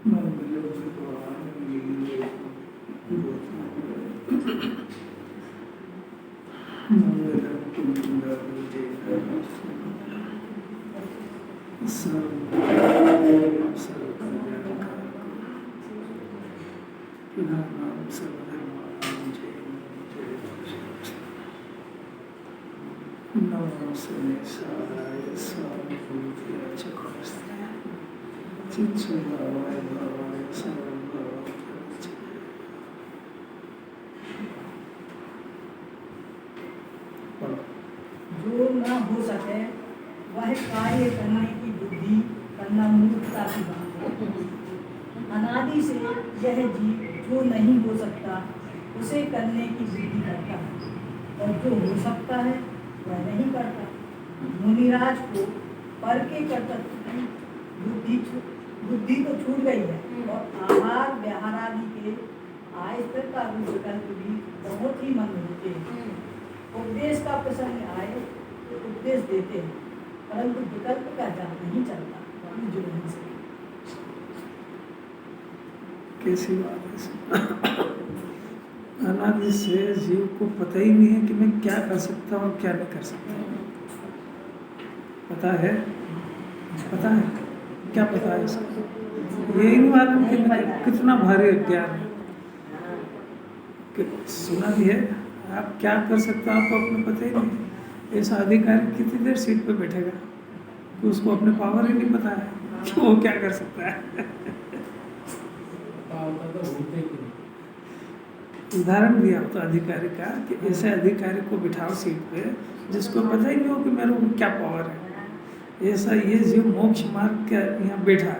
जो न हो सके वह कार्य करने की बुद्धि करना मूर्खता की बात है। अनादि से यह जीव जो नहीं हो सकता उसे करने की बुद्धि करता है और जो हो सकता है वह नहीं करता। मुनिराज को पर के कर्तव्य की बुद्धि तो छूट गई है और आहार व्याहार आदि के आयस्तर का विकल्प भी बहुत ही मंद होते हैं। उपदेश का प्रसंग आए तो उपदेश देते हैं परंतु विकल्प का जान नहीं चलता। जो नहीं से कैसी बात है। अनादि से जीव को पता ही नहीं है कि मैं क्या कर सकता हूँ और क्या नहीं कर सकता। पता है क्या पता है इसका? यही नहीं मालूम कि कितना भारी अज्ञान है। कि सुना भी है आप क्या कर सकते हो आपको अपने पता ही नहीं। ऐसा अधिकारी कितनी देर सीट पे बैठेगा कि उसको अपने पावर ही नहीं पता है कि वो क्या कर सकता है। उदाहरण दिया तो अधिकारी का कि ऐसे अधिकारी को बिठाओ सीट पे जिसको पता ही नहीं हो कि मेरे को क्या पावर है। ऐसा ये जीव मोक्ष मार्ग के यहाँ बैठा।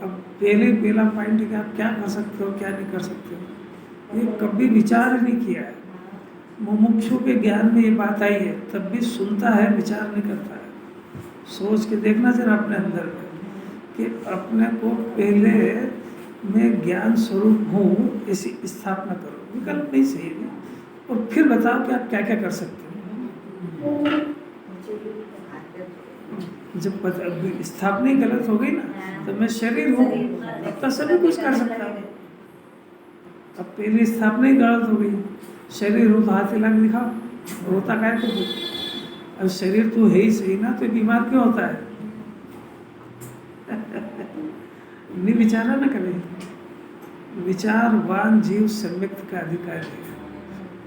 अब पहला पॉइंट है कि आप क्या कर सकते हो क्या नहीं कर सकते हो, ये कभी विचार नहीं किया है। मुमुक्षु के ज्ञान में ये बात आई है तब भी सुनता है, विचार नहीं करता है। सोच के देखना जरा अपने अंदर में कि अपने को पहले मैं ज्ञान स्वरूप हूँ ऐसी स्थापना करो, विकल्प नहीं सही है, और फिर बताओ कि आप क्या क्या कर सकते हो। जब स्थापना ही गलत हो गई ना तो मैं शरीर हूँ अब तो सभी कुछ कर सकता हूँ। अब पहली स्थापना ही गलत हो गई। शरीर हो तो हाथ हिला के दिखाओ, रोता क्या है तो। अब शरीर तो है ही सही ना, तो बीमार क्यों होता है? नहीं विचारा ना करें। विचारवान जीव सम्यक्त का अधिकार है।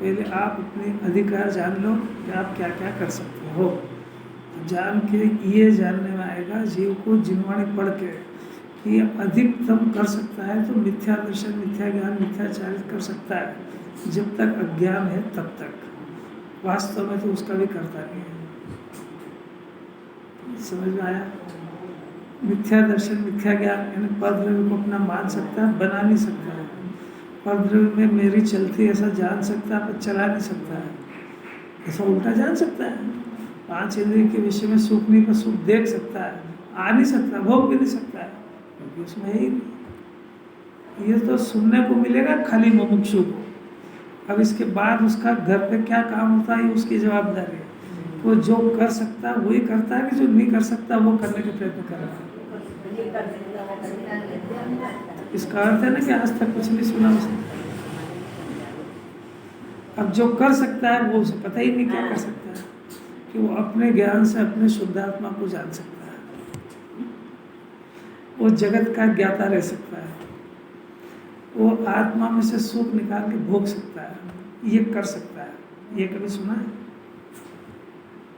पहले आप अपने अधिकार जान लो कि आप क्या क्या कर सकते हो। जान के ये जानने में आएगा जीव को जिनवाणी पढ़ के कि अधिकतम कर सकता है तो मिथ्या दर्शन, मिथ्या ज्ञान, मिथ्याचारित कर सकता है। जब तक अज्ञान है तब तक, वास्तव में तो उसका भी करता नहीं है। समझ में आया? मिथ्या दर्शन, मिथ्या ज्ञान यानी परद्रव्य को अपना मान सकता है, बना नहीं सकता है। परद्रव्य में मेरी चलती ऐसा जान सकता है पर चला नहीं सकता है। ऐसा उल्टा जान सकता है। 5 इंद्रिय के विषय में सुख नहीं पर सुख देख सकता है, आ नहीं सकता, भोग भी नहीं सकता है क्योंकि उसमें है ही नहीं। ये तो सुनने को मिलेगा खाली मुमुक्षु को। अब इसके बाद उसका घर पे क्या काम होता है उसकी जवाबदारी है। वो जो कर सकता है वही करता है कि जो नहीं कर सकता वो करने के प्रयत्न कर रहा है। इसका अर्थ है ना कि आज तक कुछ नहीं सुना उसने। अब जो कर सकता है वो उसे पता ही नहीं क्या कर सकता है कि वो अपने ज्ञान से अपने शुद्धात्मा को जान सकता है। वो जगत का ज्ञाता रह सकता है। वो आत्मा में से सुख निकाल के भोग सकता है। ये कर सकता है। ये कभी सुना है?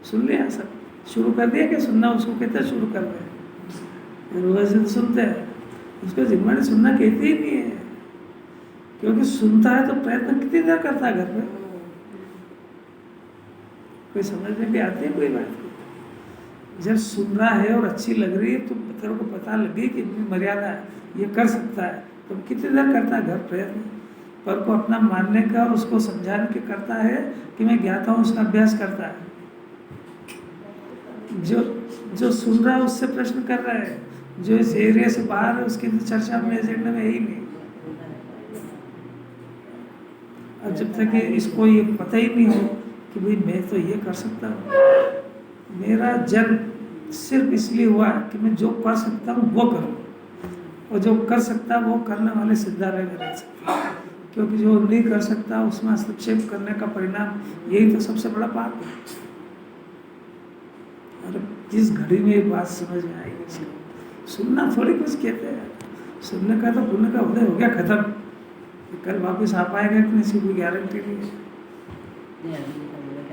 सुन लिया सब? शुरू कर दिया कि सुनना उसको कहते हैं शुरू कर रहे। रोज सुनते हैं उसको जिम्मेदारी सुनना कहती ही नहीं है क्योंकि सुनता है तो प्रयत्न कितनी देर करता है घर पे। कोई समझ में भी आती है कोई बात को? जब सुन रहा है और अच्छी लग रही है तो तेरे को पता लग गई कि इतनी मर्यादा है, ये कर सकता है, तो कितनी देर करता है घर प्रयत्न। पर को अपना मानने का और उसको समझाने के करता है कि मैं ज्ञाता हूँ, उसका अभ्यास करता है। जो सुन रहा है उससे प्रश्न कर रहा है, जो इस एरिया से बाहर है उसकी तो चर्चा अपने एजेंडे में है ही नहीं। और जब तक इसको ये पता ही नहीं हो कि भाई मैं तो ये कर सकता हूँ, मेरा जन्म सिर्फ इसलिए हुआ कि मैं जो कर सकता हूँ वो करूँ, और जो कर सकता है वो करने वाले सिद्धालय में रह सकते हैं, क्योंकि जो नहीं कर सकता उसमें हस्तक्षेप करने का परिणाम यही तो सबसे बड़ा पाप है। और जिस घड़ी में ये बात समझ में आएगी इसको सुनना थोड़ी कुछ कहते हैं, सुनने का तो पुण्य का उदय हो गया, खत्म। कल वापस आ पाएगा कि नहीं इसकी कोई गारंटी नहीं है।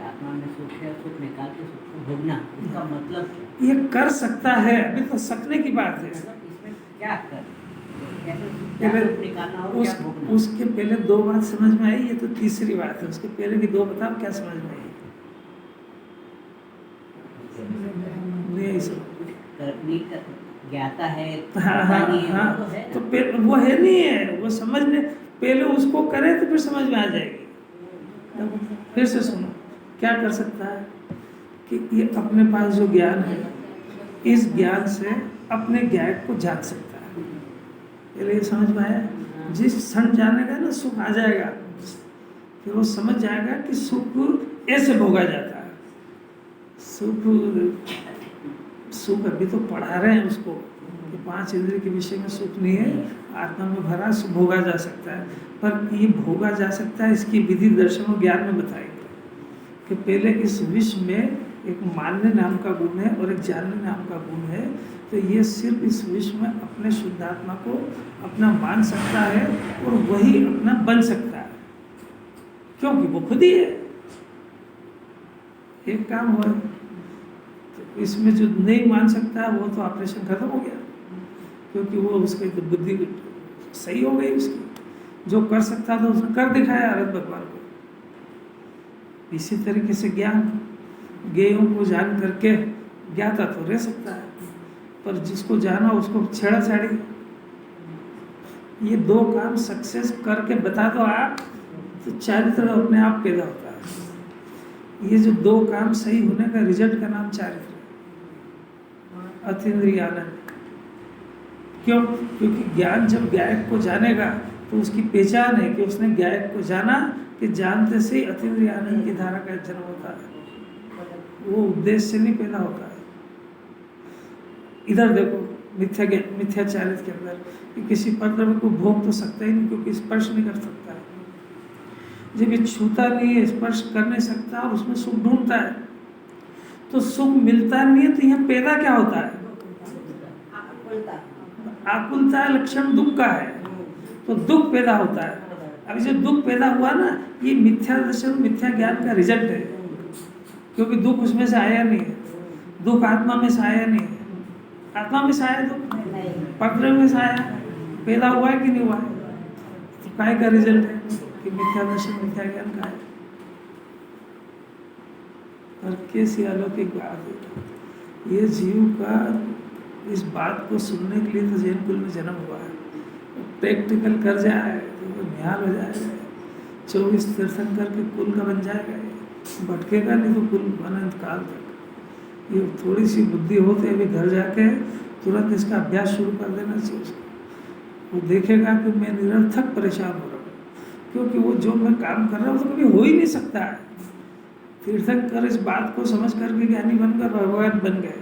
आत्मा में सुख है, सुख निकाल के सुख को भोगना, इसका मतलब क्या? ये कर सकता है, अभी तो सकने की बात है। मतलब इसमें क्या कर पहले सुख निकालना हो, क्या भोगना? उसके पहले दो बात समझ में आई, ये तो तीसरी बात है। उसके पहले की दो बताओ क्या समझ में आई? नहीं आई समझ। ज्ञाता है, हाँ हाँ पता नहीं है, हाँ, वो तो है ना। तो वो है नहीं है, वो समझने पहले उसको करे तो फिर समझ में आ जाएगी। फिर से सुनो, क्या कर सकता है कि ये अपने पास जो ज्ञान है, इस ज्ञान से अपने ज्ञान को जान सकता है। पहले ये समझ में आया, जिस क्षण जानेगा ना सुख आ जाएगा, फिर वो समझ जाएगा कि सुख ऐसे भोगा जाता है। सुख अभी तो पढ़ा रहे हैं उसको कि 5 इंद्रिय के विषय में सुख नहीं है, आत्मा में भरा सुख भोगा जा सकता है। पर ये भोगा जा सकता है, इसकी विधि दर्शन और ज्ञान में बताएंगे कि पहले इस विश्व में एक मानने नाम का गुण है और एक जानने नाम का गुण है। तो ये सिर्फ इस विश्व में अपने शुद्धात्मा को अपना मान सकता है और वही अपना बन सकता है, क्योंकि वो खुद ही है। एक काम हुआ, तो इसमें जो नहीं मान सकता है वो तो ऑपरेशन खत्म हो गया, क्योंकि वो उसकी तो बुद्धि सही हो गई उसकी। जो कर सकता था उसने कर दिखाया आरत भगवान को। इसी तरीके से ज्ञान, ज्ञेयों को जान करके ज्ञाता तो रह सकता है, पर जिसको जाना उसको छेड़ा छाड़ी। ये दो काम सक्सेस करके बता दो आप, तो चारित्र अपने आप पैदा होता है। ये जो दो काम सही होने का रिजल्ट का नाम चारित्र है, अतीन्द्रिय आनंद। क्यों? क्योंकि ज्ञान जब गायक को जानेगा तो उसकी पहचान है कि उसने गायक को जाना, कि जानते से ही अतीन्द्रिय आनंद की धारा का जन्म होता है। वो उद्देश्य से नहीं पैदा होता है। इधर देखो मिथ्याचारित के अंदर कि किसी पदार्थ को भोग तो सकता ही नहीं, क्योंकि स्पर्श नहीं कर सकता है। जब ये छूता नहीं है, स्पर्श कर नहीं सकता और उसमें सुख ढूंढता है, तो सुख मिलता नहीं है, तो यहाँ पैदा क्या होता है? आकुलता लक्षण दुख का है, तो दुख पैदा होता है। अभी जो दुख पैदा हुआ ना, ये मिथ्या दर्शन मिथ्या ज्ञान का रिजल्ट है, क्योंकि दुख उसमें से आया नहीं है। दुख आत्मा में से आया नहीं है। आत्मा में से आया दुख, पत्र में से आया, पैदा हुआ है कि नहीं हुआ है? तो काय का रिजल्ट है कि मिथ्या दर्शन मिथ्या ज्ञान का है। और कैसी अलौकिक बात है, ये जीव का इस बात को सुनने के लिए तो जैन कुल में जन्म हुआ है। प्रैक्टिकल कर जाए तो निहाल हो जाएगा, 24 तीर्थंकर के कुल का बन जाएगा, भटकेगा नहीं तो कुल अनंत काल तक। ये थोड़ी सी बुद्धि होते अभी घर जाके तुरंत इसका अभ्यास शुरू कर देना चाहिए उसको। वो देखेगा कि मैं निरर्थक परेशान हो रहा हूँ, क्योंकि वो जो मैं काम कर रहा हूँ तो कभी हो ही नहीं सकता है। तीर्थंकर इस बात को समझ करके ज्ञानी बनकर भगवान बन गए,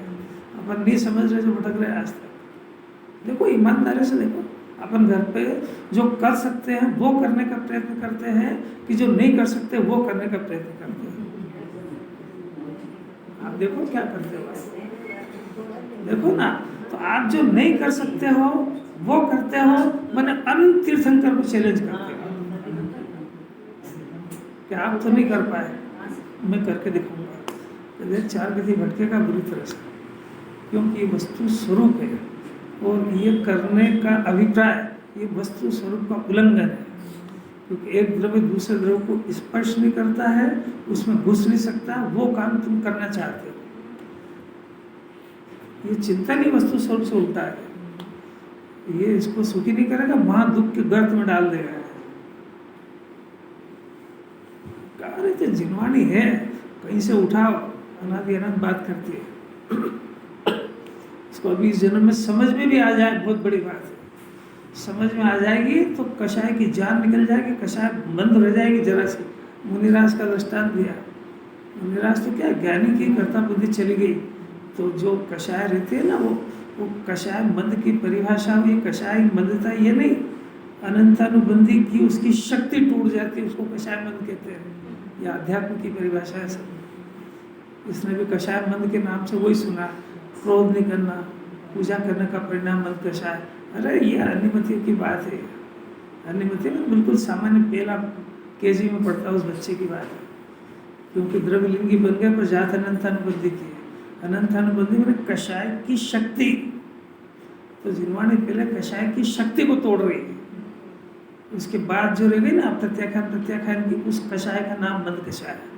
अपन नहीं समझ रहे जो भटक रहे आज तक। देखो ईमानदारी से देखो, अपन घर पे जो कर सकते हैं वो करने का प्रयत्न करते हैं, कि जो नहीं कर सकते वो करने का प्रयत्न करते हैं। आप देखो क्या करते हो, देखो ना। तो आप जो नहीं कर सकते हो वो करते हो, मैंने अनंत तीर्थंकर को चैलेंज करते हो कि आप तो नहीं कर पाए, मैं करके दिखाऊंगा। 4 गति भटकेगा बुरी तरह से, क्योंकि ये वस्तु स्वरूप है और ये करने का अभिप्राय ये वस्तु स्वरूप का उल्लंघन है। क्योंकि एक द्रव्य दूसरे द्रव्य को स्पर्श नहीं करता है, उसमें घुस नहीं सकता, वो काम तुम करना चाहते हो। ये चिंतन ही वस्तु स्वरूप से उल्टा है। ये इसको सुखी नहीं करेगा, वहां दुख के गर्त में डाल देगा। कहा रहे थे जिनवाणी है, कहीं से उठाओ, अनादि अनंत बात करती है। इसको अभी इस जन्म में समझ में भी आ जाए, बहुत बड़ी बात है। समझ में आ जाएगी तो कषाय की जान निकल जाएगी, कषाय बंद रह जाएगी जरा सी। मुनिराज का दृष्टांत दिया, मुनिराज तो क्या ज्ञानी की कर्ता बुद्धि चली गई, तो जो कषाय रहते हैं ना, वो वो कषाय मंद की परिभाषा हुई, कषाय मंदता ये नहीं, अनंतानुबंधी की उसकी शक्ति टूट जाती है, उसको कषाय मंद कहते हैं। यह अध्यात्म की परिभाषा है सब। इसने भी कषाय मंद के नाम से वही सुना, क्रोध नहीं करना, पूजा करने का परिणाम मंद कषाय। अरे ये अन्यमतियों की बात है। अन्यमति में बिल्कुल सामान्य पहला केजी में पढ़ता उस बच्चे की बात है, क्योंकि द्रव्यलिंगी बन गया पर जात अनंतानुबंधी की। अनंतानुबंधी में कषाय की शक्ति, तो जिनवाणी पहले कषाय की शक्ति को तोड़ रही है। उसके बाद जो रह गई ना प्रत्याख्यान की, उस कषाय का नाम मंद कषाय है।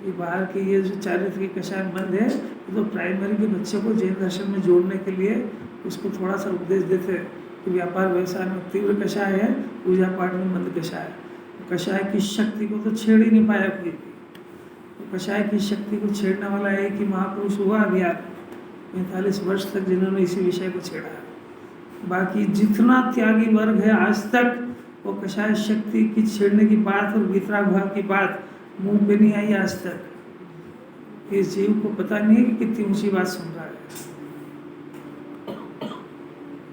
ये बाहर के ये जो चारित्र की कषाय मंद है, तो प्राइमरी के बच्चे को जैन दर्शन में जोड़ने के लिए उसको थोड़ा सा उपदेश देते हैं कि व्यापार व्यवसाय में तीव्र कषाय है, पूजा पाठ में मंद कषाय है। कषाय की शक्ति को तो छेड़ ही नहीं पाया कोई भी। तो कषाय की शक्ति को छेड़ने वाला एक ही महापुरुष हुआ अज्ञान, 45 वर्ष तक जिन्होंने इसी विषय को छेड़ा है। बाकी जितना त्यागी वर्ग है आज तक, वो कषाय शक्ति की छेड़ने की बात और वितराग भाव की बात मुंह पे नहीं आई आज तक। इस जीव को पता नहीं है कि कितनी ऊंची बात सुन रहा है।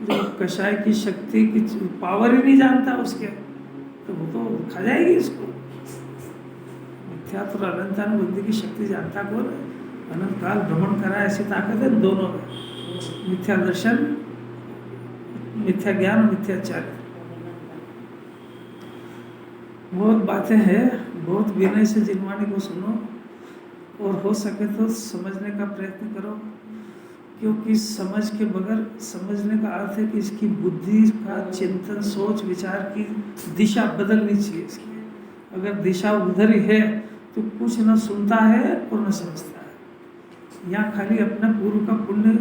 जो कषाय की शक्ति की पावर ही नहीं जानता उसके, तो वो तो खा जाएगी इसको। मिथ्यात्व और अनंतानुबंधी की शक्ति जानता कौन है? अनंत काल भ्रमण करा ऐसी ताकत है दोनों में, मिथ्या दर्शन, मिथ्या ज्ञान, मिथ्याचार्य। बहुत बातें हैं, बहुत विनय से जिनवाणी को सुनो और हो सके तो समझने का प्रयत्न करो, क्योंकि समझ के बगैर, समझने का अर्थ है कि इसकी बुद्धि का चिंतन, सोच विचार की दिशा बदलनी चाहिए इसकी। अगर दिशा उधर ही है तो कुछ न सुनता है और न समझता है। यहाँ खाली अपना पूर्व का पुण्य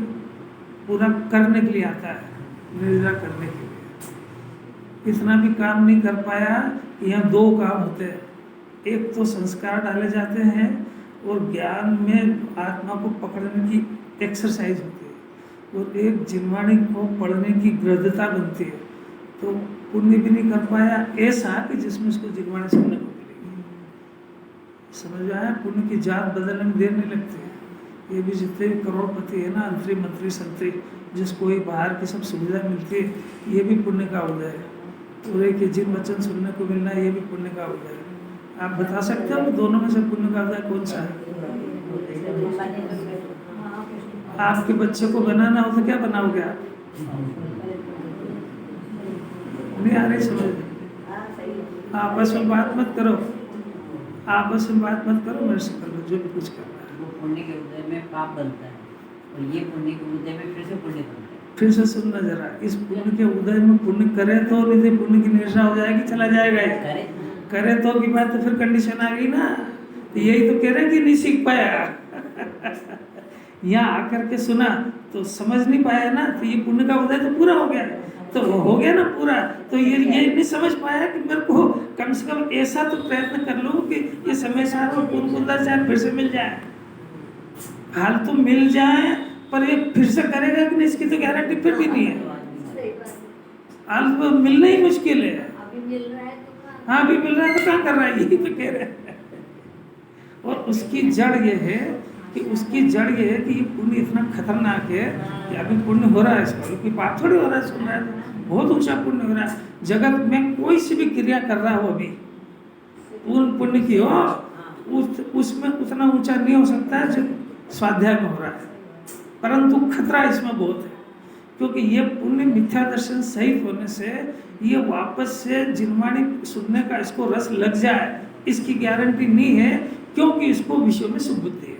पूरा करने के लिए आता है, निर्जरा करने के लिए। इतना भी काम नहीं कर पाया। यहाँ दो काम होते हैं, एक तो संस्कार डाले जाते हैं और ज्ञान में आत्मा को पकड़ने की एक्सरसाइज होती है, और एक जिनवाणी को पढ़ने की गृहता बनती है। तो पुण्य भी नहीं कर पाया ऐसा कि जिसमें उसको जिनवाणी सुनने को मिलेगी। समझ में आया? पुण्य की जात बदलने में देर नहीं लगती है। ये भी जितने भी करोड़पति है ना, अंतरी मंत्री संतरी, जिसको ये बाहर की सब सुविधा मिलती है, ये भी पुण्य का उदय है। पूरे के जिन वचन सुनने को मिलना, ये भी पुण्य का उदय है। आप बता सकते हो दोनों में से पुण्य का उदय कौन सा है? आपके बच्चे को बनाना हो तो क्या बनाओगे आप? नहीं आ रही समझ? आपस में बात मत करो, आपस में बात मत करो, मेरे से कर लो जो भी कुछ करना है। वो पुण्य के उदय में पाप बनता है और ये पुण्य के उदय में फिर से पुण्य बनता है। फिर से सुनना जरा, इस पुण्य के उदय में पुण्य करे तो, नहीं तो पुण्य की निष्ठा हो जाएगी, चला जाएगा। करे तो की बात, तो फिर कंडीशन आ गई ना। तो यही तो कह रहे कि नहीं सीख पाया। यहाँ आकर के सुना तो समझ नहीं पाया ना, तो ये पुण्य का उदय तो पूरा हो गया, तो हो गया ना पूरा। तो ये नहीं समझ पाया कि मेरे को कम से कम ऐसा तो प्रयत्न कर लूँ कि ये समय साथ में पुनः फिर से मिल जाए। हाल तो मिल जाए, पर ये फिर से करेगा कि नहीं, इसकी तो गारंटी फिर भी नहीं है। हाल तो मिलना ही मुश्किल है। हाँ, अभी मिल रहा है तो क्या कर रहा है, यही तो कह रहे हैं। और उसकी जड़ ये है कि ये पुण्य इतना खतरनाक है कि अभी पुण्य हो रहा है इसका, क्योंकि पाप थोड़ी हो रहा है, सुन रहा है, बहुत ऊंचा पुण्य हो रहा है। जगत में कोई सी भी क्रिया कर रहा हो अभी पूर्ण पुण्य की हो, उसमें उतना ऊंचा नहीं हो सकता है जो स्वाध्याय में हो रहा है। परंतु खतरा इसमें बहुत है, क्योंकि ये पुण्य मिथ्या दर्शन सहित होने से ये वापस से जिनवाणी सुनने का इसको रस लग जाए, इसकी गारंटी नहीं है, क्योंकि इसको विषय में सुबुद्धि है।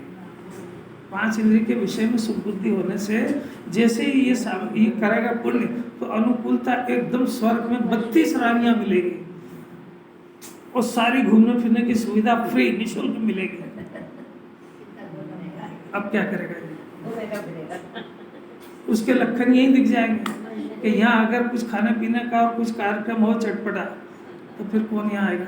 5 इंद्रिय के विषय में सुबुद्धि होने से जैसे ही ये करेगा पुण्य, तो अनुकूलता एकदम स्वर्ग में 32 रानियां मिलेगी और सारी घूमने फिरने की सुविधा फ्री निःशुल्क मिलेगी। अब क्या करेगा ये? उसके लक्षण यही दिख जाएंगे कि यहाँ अगर कुछ खाने पीने का और कुछ कार्यक्रम हो चटपटा, तो फिर कौन यहाँ आएगा?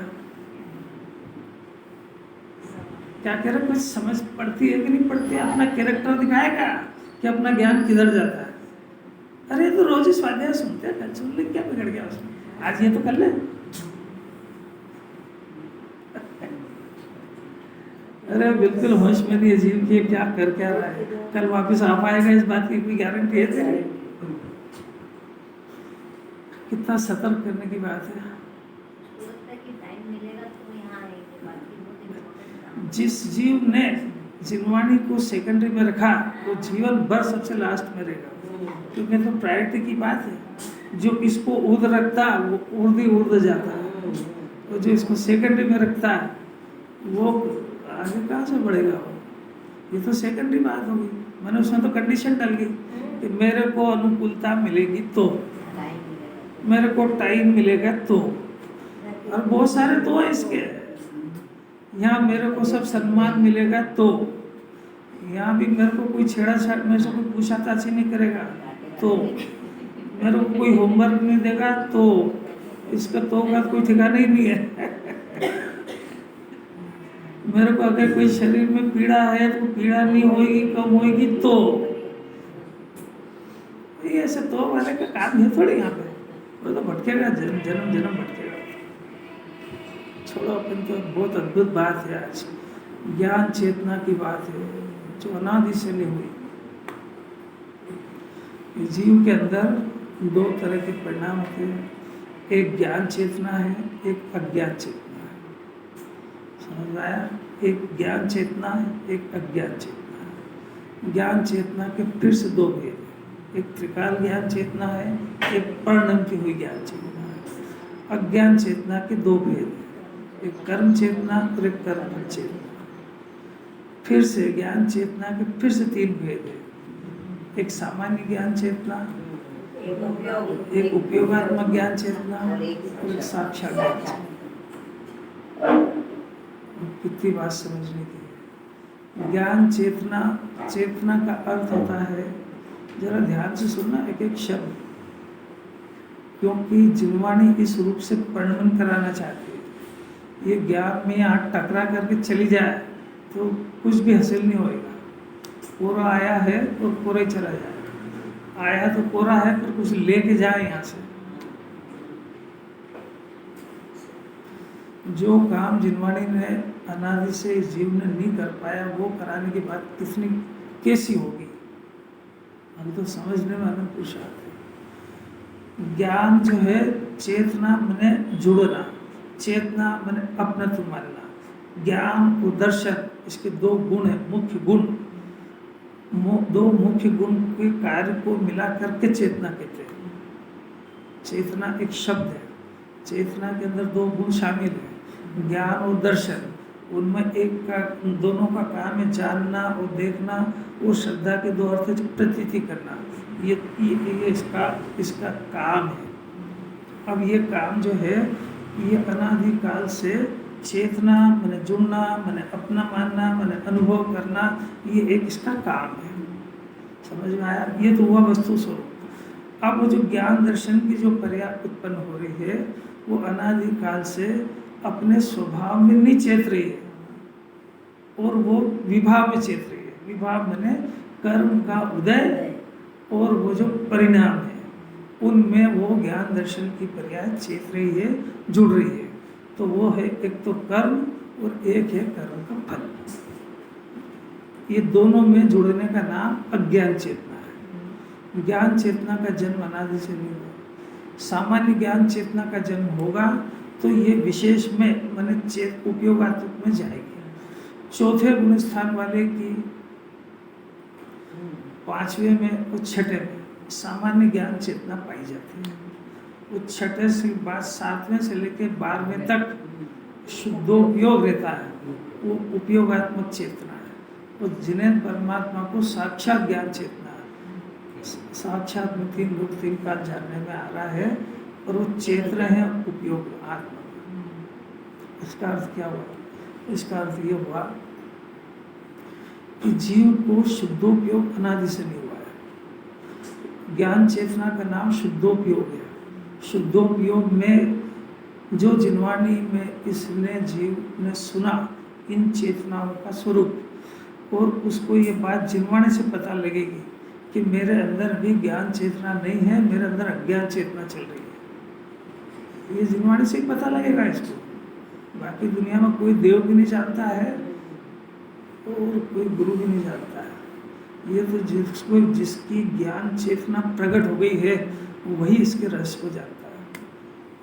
क्या कह रहे, कुछ समझ पड़ती है कि नहीं पड़ती है? अपना कैरेक्टर दिखाएगा कि अपना ज्ञान किधर जाता है। अरे तो रोज ही स्वाध्याय सुनते हैं, कल सुन ले, क्या बिगड़ गया उसमें? आज ये तो कर ले। अरे बिल्कुल होश में नहीं है जीव की, क्या कर क्या रहा है, कल वापस आ पाएगा इस बात की कोई गारंटी है तेरी? कितना सतर्क करने की बात है। जिस जीव ने जिनवाणी को सेकेंडरी में रखा वो जीवन भर सबसे लास्ट में रहेगा, क्योंकि तो प्रायोरिटी की बात है। जो इसको उर्द रखता है वो उर्द जाता है, और जो इसको सेकेंडरी में रखता है वो आगे कहाँ से बढ़ेगा वो। ये तो सेकेंडरी बात होगी, मैंने उसमें तो कंडीशन डाल गई कि मेरे को अनुकूलता मिलेगी तो, मेरे को टाइम मिलेगा तो, और बहुत सारे तो है इसके। यहाँ मेरे को सब सम्मान मिलेगा तो, यहाँ भी मेरे को कोई छेड़ाछाड़ मेरे से कोई पूछताछ नहीं करेगा तो, मेरे को कोई होमवर्क नहीं देगा तो, इसका तो का कोई ठिकाना ही नहीं है। मेरे को अगर कोई शरीर में पीड़ा है तो पीड़ा नहीं होगी, कम होगी तो, ये ऐसे तो वाले का काम है थोड़ी यहाँ पे। वो तो भटकेगा, जन्म जन्म भटकेगा। छोड़ो, अपन तो बहुत अद्भुत बात है आज, ज्ञान चेतना की बात है जो अनादि से नहीं हुई। जीव के अंदर दो तरह के परिणाम होते हैं, एक ज्ञान चेतना है, एक अज्ञान चेतना है। समझ आया? एक ज्ञान चेतना है, एक अज्ञान चेतना है। ज्ञान चेतना के फिर से दो भेद हैं, एक त्रिकाल ज्ञान चेतना है, एक परिणम की हुई ज्ञान चेतना है। अज्ञान चेतना के दो भेद हैं, एक कर्म चेतना और एक कर्म चेतना। फिर से ज्ञान चेतना के फिर से तीन भेद है, एक सामान्य ज्ञान चेतना, एक उपयोगात्मक ज्ञान चेतना और एक साक्षात ज्ञान चेतना। कितनी बात समझने की है। ज्ञान चेतना, चेतना का अर्थ होता है, जरा ध्यान से सुनना एक एक शब्द, क्योंकि जिनवाणी इस रूप से परिणमन कराना चाहती है। ये ज्ञान में यहाँ टकरा करके चली जाए तो कुछ भी हासिल नहीं होएगा। कोरा आया है और कोरा ही चला जाएगा, आया तो कोरा है पर कुछ लेके जाए यहाँ से। जो काम जिनवाणी ने अनादि से इस जीव ने नहीं कर पाया वो कराने की बात कितनी कैसी होगी, हम तो समझने में अनंत पुरुषार्थ है। ज्ञान जो है चेतना मने जुड़ना, चेतना मने अपनत्व मानना। ज्ञान और दर्शन इसके दो गुण है, मुख्य गुण। दो मुख्य गुण के कार्य को मिला करके चेतना कहते हैं। चेतना एक शब्द है, चेतना के अंदर दो गुण शामिल है, ज्ञान और दर्शन। उनमें एक का, दोनों का काम है जानना और देखना और श्रद्धा के दो अर्थ है प्रतीति करना। ये इसका काम है। अब ये काम जो है ये अनादिकाल से चेतना मैंने जुड़ना, मैंने अपना मानना, मैंने अनुभव करना, ये एक इसका काम है। समझ में आया? ये तो हुआ वस्तु स्वरूप। अब वो जो ज्ञान दर्शन की जो पर्या उत्पन्न हो रही है वो अनादिकाल से अपने स्वभाव में नहीं चेत रही है और वो विभाव में चेत रही है। विभाव मैंने कर्म का उदय और वो जो परिणाम है उनमें वो ज्ञान दर्शन की पर्याय चेत रही है, जुड़ रही है। तो वो है एक तो कर्म और एक है कर्म का फल। ये दोनों में जुड़ने का नाम अज्ञान चेतना है। ज्ञान चेतना का जन्म अनादि से नहीं हुआ। सामान्य ज्ञान चेतना का जन्म होगा तो ये विशेष में माने उपयोगात्मक में जाएगी। चौथे गुण स्थान वाले की पांचवें में और छठे में सामान्य ज्ञान चेतना पाई जाती है। वो छठे से बाद सातवें से लेकर 12वें तक शुद्धोपयोग रहता है, वो उपयोगात्मक चेतना है। वो जिन्हें परमात्मा को साक्षात ज्ञान चेतना है, साक्षात में तीन रूप तीन का जानने में आ रहा है और वो चेत रहे हैं उपयोग आत्मा। इसका अर्थ क्या हुआ? इसका अर्थ ये हुआ कि जीव को शुद्धोपयोग अनादि से नहीं हुआ है। ज्ञान चेतना का नाम शुद्धोपयोग है। शुद्धोपयोग में जो जिनवाणी में इसने जीव ने सुना इन चेतनाओं का स्वरूप और उसको ये बात जिनवाणी से पता लगेगी कि मेरे अंदर भी ज्ञान चेतना नहीं है, मेरे अंदर अज्ञान चेतना चल रही है। ये जिनवाणी से ही पता लगेगा इसको। बाकी दुनिया में कोई देव भी नहीं जानता है और कोई गुरु भी नहीं जानता है। ये तो जिसकी ज्ञान चेतना प्रकट हो गई है वही इसके रहस्य को जानता है।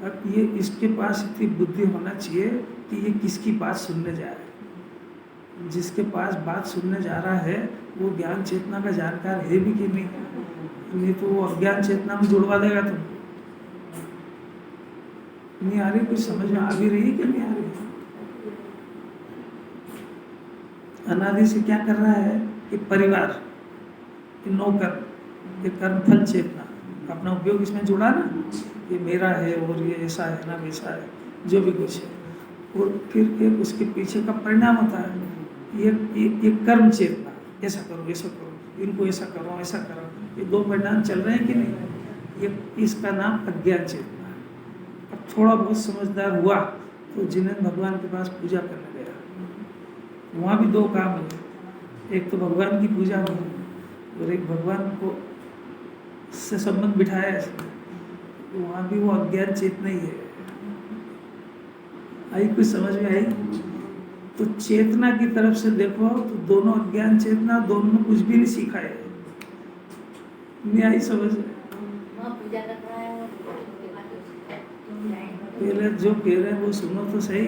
अब ये इसके पास इतनी बुद्धि होना चाहिए कि ये किसकी बात सुनने जा रहा है। जिसके पास बात सुनने जा रहा है वो ज्ञान चेतना का जानकार है भी कि नहीं तो वो अज्ञान चेतना में जुड़वा देगा तुम। नहीं आ रही, कुछ समझ में आ भी रही कि नहीं आ रही? अनादि से क्या कर रहा है कि परिवार, कि नौकर, ये कर्म फल चेतना अपना उपयोग इसमें जुड़ा ना, ये मेरा है और ये ऐसा है ना वैसा है जो भी कुछ है। और फिर एक उसके पीछे का परिणाम होता है ये कर्म चेतना, ऐसा करो इनको ऐसा करो, ये दो परिणाम चल रहे हैं कि नहीं? ये इसका नाम अज्ञान चेतना है। अब थोड़ा बहुत समझदार हुआ तो जिनेंद्र भगवान के पास पूजा करने गया। वहाँ भी दो काम है, एक तो भगवान की पूजा हुई और एक भगवान को से संबंध बिठाया इसने। वहाँ भी वो अज्ञान चेतना ही है। आई कुछ समझ में आई? तो चेतना की तरफ से देखो तो दोनों अज्ञान चेतना, दोनों ने कुछ भी नहीं सीखा है। नहीं आई समझ? पहले जो कह रहे हैं वो सुनो तो सही।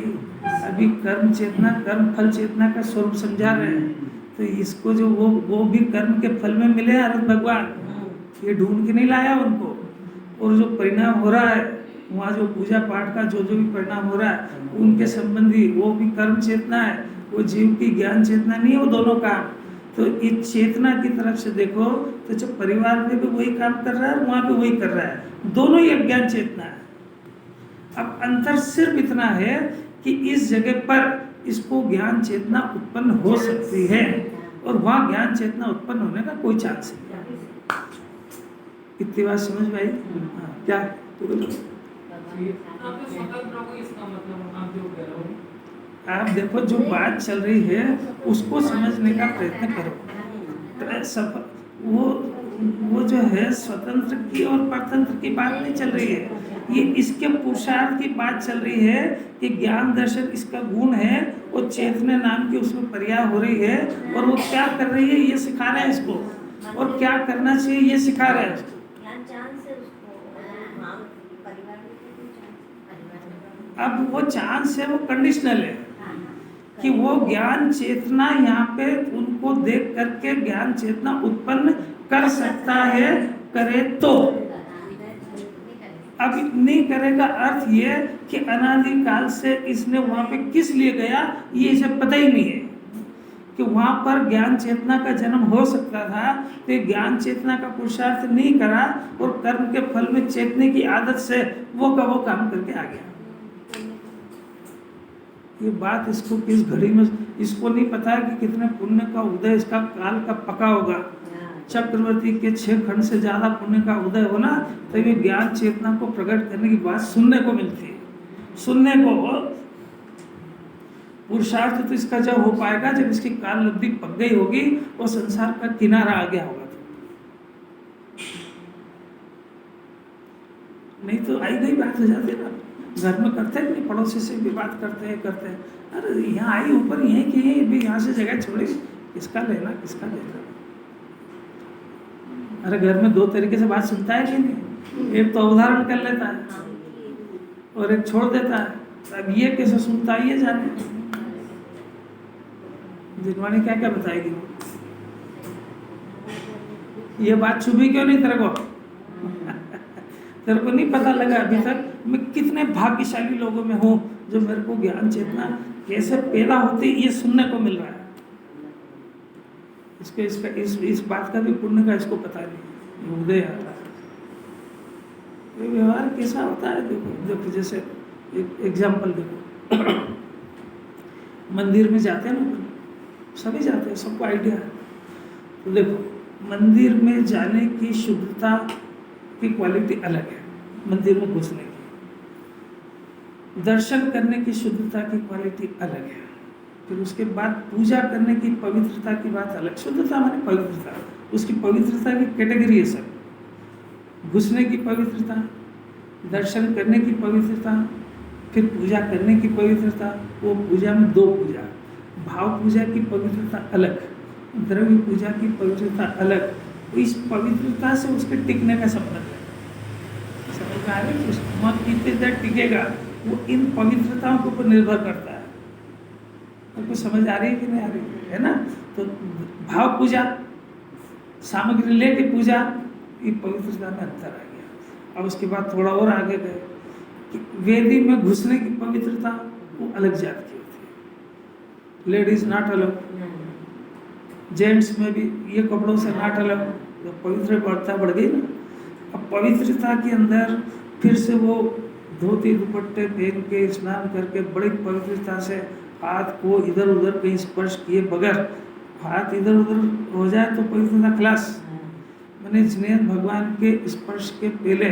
अभी कर्म चेतना, कर्म फल चेतना का स्वरूप समझा रहे हैं। तो इसको जो वो भी कर्म के फल में मिले अरहत भगवान, ये ढूंढ के नहीं लाया उनको। और जो परिणाम हो रहा है वहाँ जो पूजा पाठ का जो भी परिणाम हो रहा है उनके संबंधी वो भी कर्म चेतना है, वो जीव की ज्ञान चेतना नहीं है, वो दोनों काम। तो इस चेतना की तरफ से देखो तो जब परिवार में भी वही काम कर रहा है, वहाँ भी वही कर रहा है, दोनों ही अज्ञान चेतना है। अब अंतर सिर्फ इतना है कि इस जगह पर इसको ज्ञान चेतना उत्पन्न हो सकती है और वहाँ ज्ञान चेतना उत्पन्न होने का कोई चांस नहीं। इतनी बात समझ में आई? क्या आप देखो जो बात चल रही है उसको समझने का प्रयत्न करो। वो जो है स्वतंत्र की और परतंत्र की बात नहीं चल रही है, ये इसके पुरुषार्थ की बात चल रही है कि ज्ञान दर्शन इसका गुण है और चेतना नाम की उसमें पर्याय हो रही है और वो क्या कर रही है ये सिखा रहा है इसको, और क्या करना चाहिए ये सिखा रहा है इसको। अब वो चांस है, वो कंडीशनल है कि वो ज्ञान चेतना यहाँ पे उनको देख करके ज्ञान चेतना उत्पन्न कर सकता है, करे तो। अब नहीं करेगा अर्थ ये कि अनादिकाल से इसने वहाँ पे किस लिए गया ये इसे पता ही नहीं है कि वहाँ पर ज्ञान चेतना का जन्म हो सकता था, तो ज्ञान चेतना का पुरुषार्थ नहीं करा और कर्म के फल में चेतने की आदत से वो का वो काम करके आ गया। ये बात इसको किस घड़ी में, इसको नहीं पता कि कितने पुण्य का उदय इसका काल का पका होगा। चक्रवर्ती के 6 खंड से ज्यादा पुण्य का उदय होना तो ये ज्ञान चेतना को प्रकट करने की बात सुनने को मिलती है। सुनने को पुरुषार्थ तो इसका जब हो पाएगा जब इसकी काल लब्धि पक गई होगी और संसार का किनारा आ गया होगा। नहीं तो आई गई बात हो जाती ना, घर में करते हैं नहीं, पड़ोसी से भी बात करते हैं। अरे यहाँ आई ऊपर यहीं कि यहीं भी यहाँ से जगह छोड़ी, किसका लेना किसका लेना। अरे घर में दो तरीके से बात सुनता है कि नहीं, एक तो उदाहरण कर लेता है और एक छोड़ देता है। अब ये कैसे सुनता है ये जाने। जिनवाणी क्या क्या बताएगी, ये बात छुपी क्यों नहीं तेरे को? तेरे को नहीं पता लगा अभी तक मैं कितने भाग्यशाली लोगों में हूँ जो मेरे को ज्ञान चेतना कैसे पैदा होती ये सुनने को मिल रहा है। इसको इस बात का भी पुण्य का इसको पता नहीं, उदय आता है। ये व्यवहार कैसा होता है देखो जैसे एक एग्जाम्पल देखो, मंदिर में जाते हैं ना, सभी जाते हैं, सबको आइडिया है। तो देखो मंदिर में जाने की शुद्धता की क्वालिटी अलग है, मंदिर में घुसने की। दर्शन करने की शुद्धता की क्वालिटी अलग है। फिर उसके बाद पूजा करने की पवित्रता की बात अलग। शुद्धता माने पवित्रता, उसकी पवित्रता की कैटेगरी है सब। घुसने की पवित्रता, दर्शन करने की पवित्रता, फिर पूजा करने की पवित्रता। वो पूजा में दो पूजा, भाव पूजा की पवित्रता अलग, द्रव्य पूजा की पवित्रता अलग। तो इस पवित्रता से उसके टिकने का संबंध है। समझ में आ रही है? मन कितनी देर टिकेगा वो इन पवित्रताओं के ऊपर निर्भर करता है। आपको समझ आ रही है कि नहीं आ रही है ना? तो भाव पूजा, सामग्री लेके पूजा, ये पवित्रता में अंतर आ गया। अब उसके बाद थोड़ा और आगे गए कि वेदी में घुसने की पवित्रता वो अलग जात की होती है। लेडीज नॉट अलग, जेंट्स में भी ये कपड़ों से नॉट अलग, तो पवित्र बढ़ गई ना। अब पवित्रता के अंदर फिर से वो धोती दुपट्टे पहन के स्नान करके बड़ी पवित्रता से हाथ को इधर उधर कहीं स्पर्श किए बगैर, हाथ इधर उधर हो जाए तो पवित्रता खलास। मैंने जिनेंद्र भगवान के स्पर्श के पहले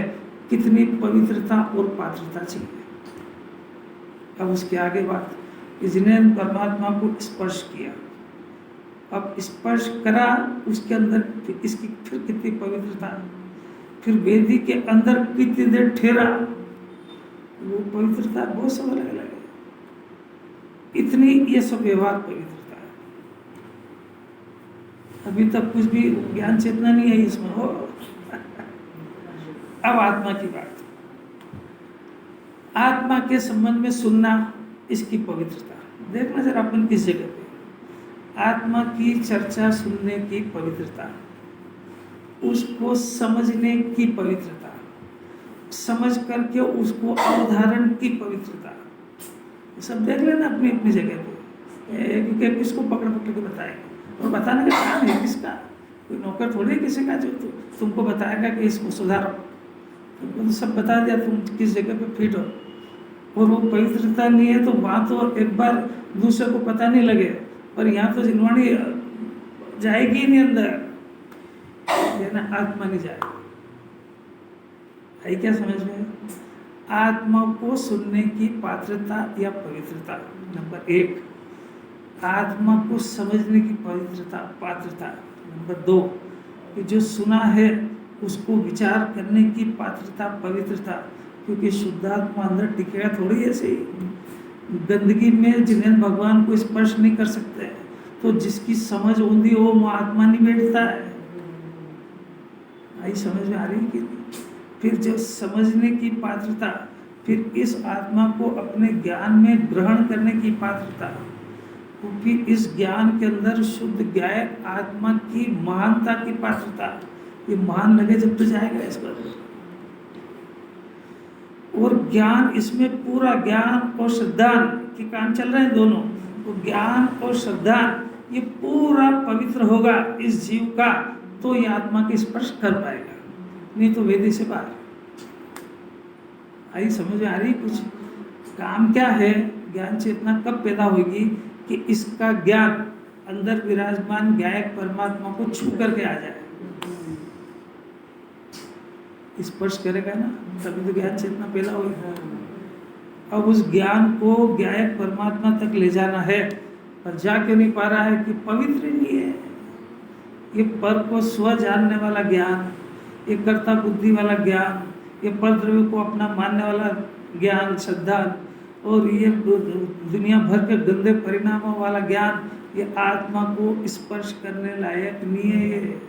कितनी पवित्रता और पात्रता चाहिए। अब उसके आगे बात कि जिनेंद्र परमात्मा को स्पर्श किया, अब स्पर्श करा, उसके अंदर इसकी फिर कितनी पवित्रता, फिर वेदी के अंदर कितनी देर ठहरा, वो पवित्रता बहुत सब अलग अलग है। इतनी ये सब व्यवहार पवित्रता है। अभी तक कुछ भी ज्ञान चेतना नहीं है इसमें हो। अब आत्मा की बात, आत्मा के संबंध में सुनना, इसकी पवित्रता देखना जरा अपन किस जगह पे। आत्मा की चर्चा सुनने की पवित्रता, उसको समझने की पवित्रता, समझ करके उसको अवधारण की पवित्रता, सब देख लेना अपनी अपनी जगह पे। किसको पकड़ पकड़ के बताएंगे, और बताने का काम है किसका? कोई नौकर थोड़ी किसी का जो तुमको बताएगा कि इसको सुधारो। तुमको तो सब बता दिया, तुम किस जगह पे फिट हो। और वो पवित्रता नहीं है तो वहाँ तो एक बार दूसरे को पता नहीं लगे, पर यहाँ तो जिनवाणी जाएगी ही नहीं अंदर, है ना? आत्मा नहीं जाएगी। आई क्या समझ में? आत्मा को सुनने की पात्रता या पवित्रता नंबर 1, आत्मा को समझने की पवित्रता पात्रता नंबर 2, कि जो सुना है उसको विचार करने की पात्रता पवित्रता, क्योंकि शुद्धात्मा अंदर टिकेगा थोड़ी ऐसे ही। गंदगी में जिन्हें भगवान को स्पर्श नहीं कर सकते, तो जिसकी समझ होती हो वो आत्मा नहीं बैठता है। आई समझ में आ रही कि फिर जो समझने की पात्रता, फिर इस आत्मा को अपने ज्ञान में ग्रहण करने की पात्रता, तो फिर इस ज्ञान के अंदर शुद्ध ज्ञाय आत्मा की महानता की पात्रता, ये महान लगे जब तो जाएगा इस पर। और ज्ञान, इसमें पूरा ज्ञान और श्रद्धान के काम चल रहे हैं दोनों, तो ज्ञान और श्रद्धान ये पूरा पवित्र होगा इस जीव का, तो ये आत्मा की स्पर्श कर पाएगा, नहीं तो वेदी से बाहर। आई समझ में आ रही? कुछ काम क्या है, ज्ञान चेतना कब पैदा होगी कि इसका ज्ञान अंदर विराजमान गायक परमात्मा को छू करके आ जाए, स्पर्श करेगा ना, तभी तो ज्ञान चेतना पैदा होगी। अब उस ज्ञान को गायक परमात्मा तक ले जाना है, पर जा क्यों नहीं पा रहा है कि पवित्र नहीं है। ये पर को स्व जानने वाला ज्ञान, ये कर्ता बुद्धि वाला ज्ञान, ये पर द्रव्य को अपना मानने वाला ज्ञान श्रद्धा, और ये दुनिया भर के गंदे परिणामों वाला ज्ञान, ये आत्मा को स्पर्श करने लायक नहीं है। ये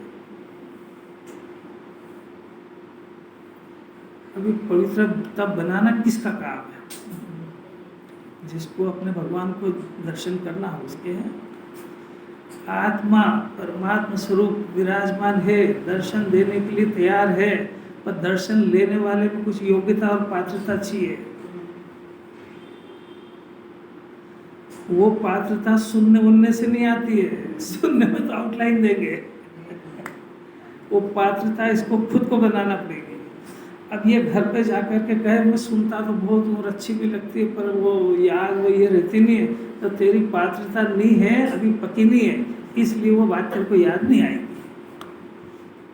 अभी पवित्रता बनाना किसका काम है? जिसको अपने भगवान को दर्शन करना हो उसके है। आत्मा परमात्मा स्वरूप विराजमान है, दर्शन देने के लिए तैयार है, पर दर्शन लेने वाले में कुछ योग्यता और पात्रता चाहिए। वो पात्रता सुनने उनने से नहीं आती है, सुनने में तो आउटलाइन देंगे। वो पात्रता इसको खुद को बनाना पड़ेगी। अब ये घर पे जाकर के कहे मैं सुनता तो बहुत और अच्छी भी लगती है, पर वो याद वो ये रहती नहीं है, तो तेरी पात्रता नहीं है, अभी पकी नहीं है, इसलिए वो बात तेरे को याद नहीं आएगी।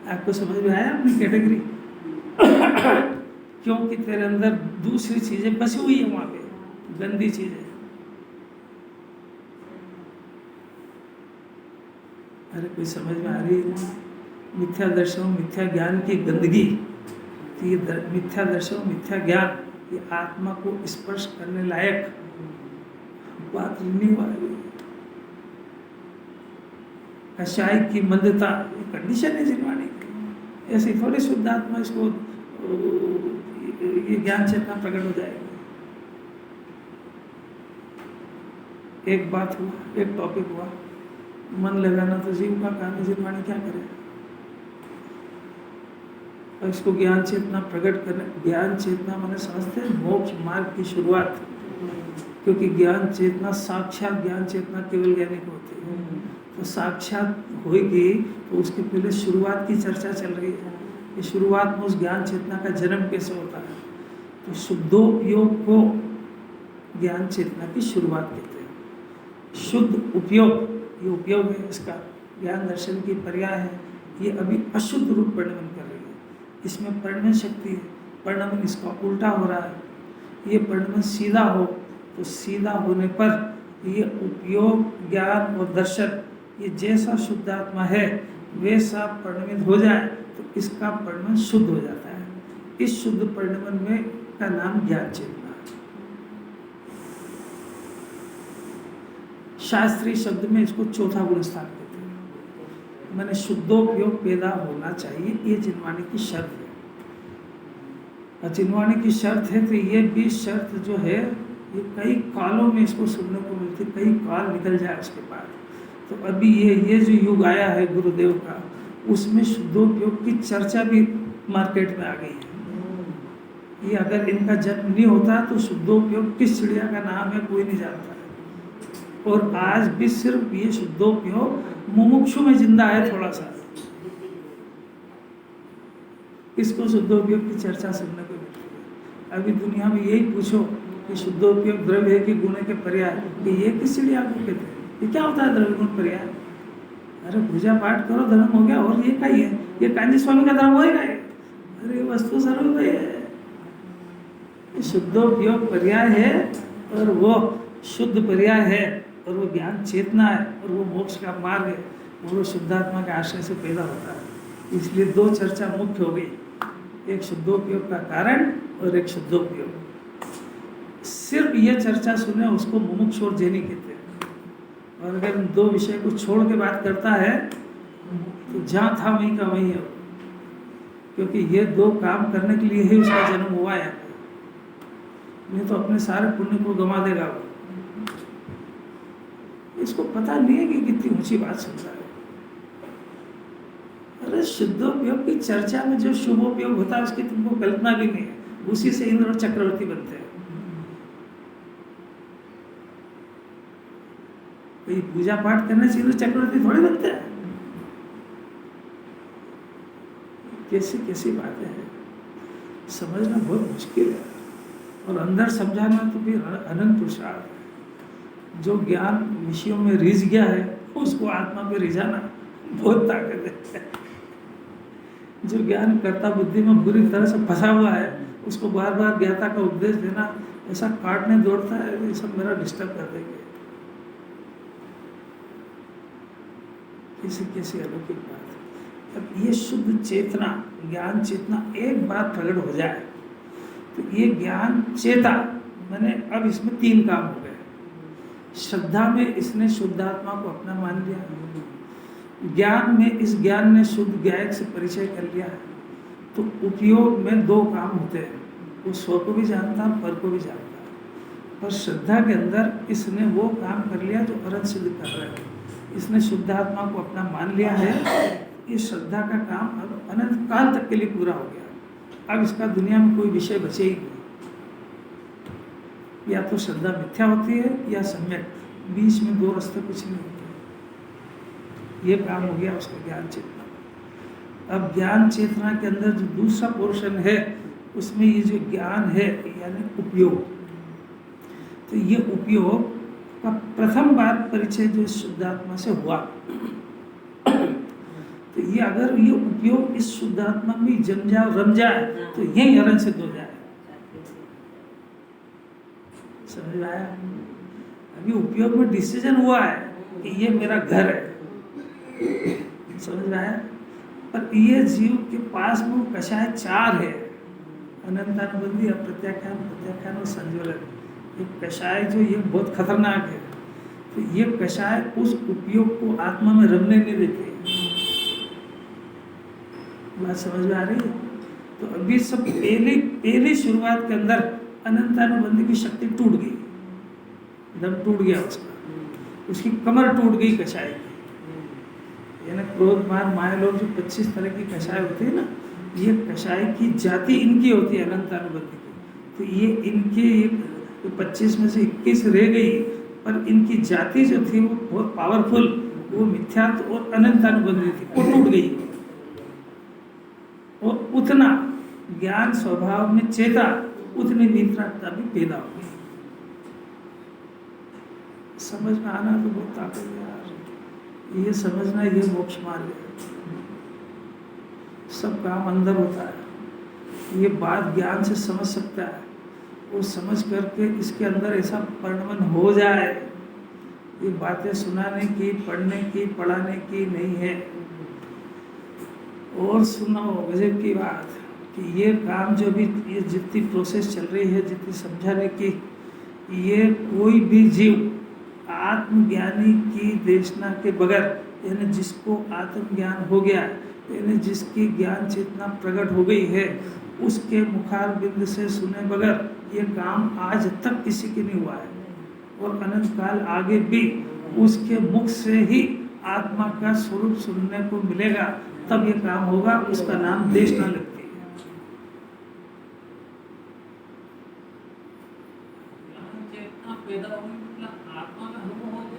आपको समझ में आया अपनी कैटेगरी? क्योंकि तेरे अंदर दूसरी चीजें बसी हुई है, वहां पे गंदी चीजें। अरे कोई समझ में आ रही है? मिथ्या दर्शन मिथ्या ज्ञान की गंदगी, ये मिथ्या दर्शन मिथ्या ज्ञान, ये आत्मा को स्पर्श करने लायक बात नहीं वाली। कषाय की मंदता, ये कंडीशन है जिनवाणी की। ऐसे थोड़ी शुद्ध आत्मा इसको ये ज्ञान चेतना प्रकट हो जाएगी। एक बात हुआ, एक टॉपिक हुआ, मन लगाना तो जीव का काम है, जिनवाणी क्या करे। और इसको ज्ञान चेतना प्रकट करने, ज्ञान चेतना मैंने समझते हैं मोक्ष मार्ग की शुरुआत, क्योंकि ज्ञान चेतना साक्षात ज्ञान चेतना केवल ज्ञानी को होती है। तो साक्षात होगी तो उसके पहले शुरुआत की चर्चा चल रही है कि शुरुआत में उस ज्ञान चेतना का जन्म कैसे होता है। तो शुद्धोपयोग को ज्ञान चेतना की शुरुआत कहते हैं। शुद्ध उपयोग, ये उपयोग है इसका, ज्ञान दर्शन की पर्याय है। ये अभी अशुद्ध रूप परिणमन कर रही है, इसमें परिणमन शक्ति है। परिणमन इसका उल्टा हो रहा है। ये परिणमन सीधा हो तो सीधा होने पर ये उपयोग ज्ञान और दर्शन, ये जैसा शुद्ध आत्मा है वैसा परिणमित हो जाए तो इसका परिणमन शुद्ध हो जाता है। इस शुद्ध परिणमन में का नाम ज्ञान चेतना है। शास्त्रीय शब्द में इसको चौथा गुण स्थान कहते हैं। मैंने शुद्धोपयोग पैदा होना चाहिए, ये जिनवाणी की शर्त है। और जिनवाणी की शर्त है तो ये भी शर्त जो है ये कई कालों में इसको सुनने को मिलती, कई काल निकल जाए उसके बाद। तो अभी ये जो युग आया है गुरुदेव का, उसमें शुद्धोपयोग की चर्चा भी मार्केट में आ गई है। ये अगर इनका जन्म नहीं होता तो शुद्धोपयोग किस चिड़िया का नाम है कोई नहीं जानता है। और आज भी सिर्फ ये शुद्धोपयोग मुमुक्षु में जिंदा है थोड़ा सा। इसको शुद्धोपयोग की चर्चा सुनने को मिलती है। अभी दुनिया में यही पूछो कि शुद्धोपयोग द्रव्य है कि गुण के पर्याय, कि ये किस चिड़िया को कहते हैं, ये क्या होता है द्रव्य गुण पर्याय। अरे पूजा पाठ करो धर्म हो गया, और ये क्या है, ये कांजी स्वामी का धर्म होएगा। अरे वस्तु सर्व है, शुद्धोपयोग पर्याय है और वो शुद्ध पर्याय है और वो ज्ञान चेतना है और वो मोक्ष का मार्ग है, वो शुद्धात्मा के आश्रय से पैदा होता है। इसलिए दो चर्चा मुख्य हो गई, एक शुद्धोपयोग का कारण और एक शुद्धोपयोग। सिर्फ ये चर्चा सुने उसको मुमुक्ष और जैनी कहते हैं। और अगर इन दो विषय को छोड़ के बात करता है तो जहाँ था वहीं का वहीं है, क्योंकि ये दो काम करने के लिए ही उसका जन्म हुआ है, नहीं तो अपने सारे पुण्य को गंवा देगा वो। इसको पता नहीं है कि कितनी ऊंची बात सुन रहा है। अरे शुद्धोपयोग की चर्चा में जो शुभोपयोग होता है उसकी तुमको कल्पना भी नहीं है, उसी से इंद्र और चक्रवर्ती बनते हैं। कोई पूजा पाठ करने से इंद्र चक्रवर्ती थोड़े बनते हैं। कैसी कैसी बातें हैं, समझना बहुत मुश्किल है और अंदर समझाना तो फिर अनंत पुरुषार्थ है। जो ज्ञान विषयों में रिझ गया है उसको आत्मा पे रिझाना बहुत ताकत है। जो ज्ञान कर्ता बुद्धि में बुरी तरह से फंसा हुआ है उसको बार बार ज्ञाता का उपदेश देना ऐसा काटने दौड़ता है, ये सब मेरा डिस्टर्ब कर देंगे। कैसी कैसी अलौकिक बात है। अब ये शुद्ध चेतना ज्ञान चेतना एक बार प्रकट हो जाए तो ये ज्ञान चेता मैंने अब इसमें तीन काम हो गए। श्रद्धा में इसने शुद्धात्मा को अपना मान लिया, ज्ञान में इस ज्ञान ने शुद्ध ज्ञायक से परिचय कर लिया, तो उपयोग में दो काम होते हैं, वो स्व को भी जानता पर को भी जानता। पर श्रद्धा के अंदर इसने वो काम कर लिया जो अरहत सिद्ध कर रहा है। इसने शुद्धात्मा को अपना मान लिया है, ये श्रद्धा का काम अब अनंत काल तक के लिए पूरा हो गया। अब इसका दुनिया में कोई विषय बचे ही नहीं। या तो श्रद्धा मिथ्या होती है या सम्यक, बीच में दो रास्ते कुछ नहीं होते। ये काम हो गया उसका ज्ञान चेतना। अब ज्ञान चेतना के अंदर जो दूसरा पोर्शन है उसमें ये जो ज्ञान है यानी उपयोग, तो ये उपयोग का प्रथम बार परिचय जो शुद्धात्मा से हुआ, तो ये अगर ये उपयोग इस शुद्धात्मा में जम जाए रम जाए तो यही हरण सिद्ध हो जाए। समझ आया? अभी उपयोग में डिसीजन हुआ है कि ये मेरा घर है, समझ आया? पर ये जीव के पास में कषाय चार है, अनंतानुबंधी, अप्रत्याख्यान, प्रत्याख्यान और संज्वलन। ये कषाय जो ये बहुत खतरनाक है, तो तो ये कषाय उस उपयोग को आत्मा में रमने नहीं देते। बात समझ में आ रही है? तो अभी सब पहली शुरुआत के अंदर अनंतानुबंध की शक्ति टूट गई, दम टूट गया उसका, उसकी कमर टूट गई कषाय की। यानी क्रोध मान माया लोग जो 25 तरह की कषाय होती है ना, ये कषाय की जाति इनकी होती है अनंतानुबंध की। तो ये इनके 25 में से 21 रह गई, पर इनकी जाति जो थी वो बहुत पावरफुल, वो मिथ्यात्व और अनंतानुबंधी थी, वो टूट गई। और उतना ज्ञान स्वभाव में चेता, उतनी वितरागता भी पैदा हो गई। समझ में आना तो बहुत ताकत है यार, ये समझना ये मोक्ष मार्ग है। सब काम अंदर होता है, ये बात ज्ञान से समझ सकता है, वो समझ करके इसके अंदर ऐसा परिणमन हो जाए। ये बातें सुनाने की, पढ़ने की, पढ़ाने की नहीं है। और सुनो गजब की बात कि ये काम जो भी ये जितनी प्रोसेस चल रही है, जितनी समझाने की, ये कोई भी जीव आत्मज्ञानी की देशना के बगैर, यानी जिसको आत्मज्ञान हो गया, यानी जिसकी ज्ञान चेतना प्रकट हो गई है, उसके मुखार बिंद से सुने बगैर ये काम आज तक किसी की नहीं हुआ है। और अनंत काल आगे भी उसके मुख से ही आत्मा का स्वरूप सुनने को मिलेगा, तब ये काम होगा। उसका नाम देशना लगती है।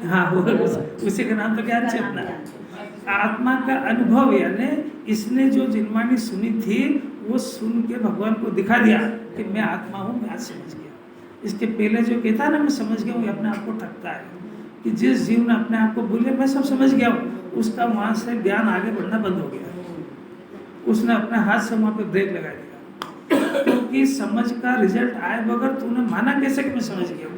हाँ, वो उसी का नाम तो ज्ञान चेतना। आत्मा का अनुभव, यानी इसने जो जिनवाणी सुनी थी वो सुन के भगवान को दिखा दिया कि मैं आत्मा हूँ, मैं आज समझ गया। इसके पहले जो कहता है ना मैं समझ गया हूँ, ये अपने आप को ठगता है कि जिस जीव ने अपने आप को बोले मैं सब समझ गया हूँ, उसका वहाँ से ज्ञान आगे बढ़ना बंद हो गया। उसने अपने हाथ से वहाँ पे ब्रेक लगा दिया, क्योंकि समझ का रिजल्ट आए बगैर तूने माना कैसे कि मैं समझ गया हूँ।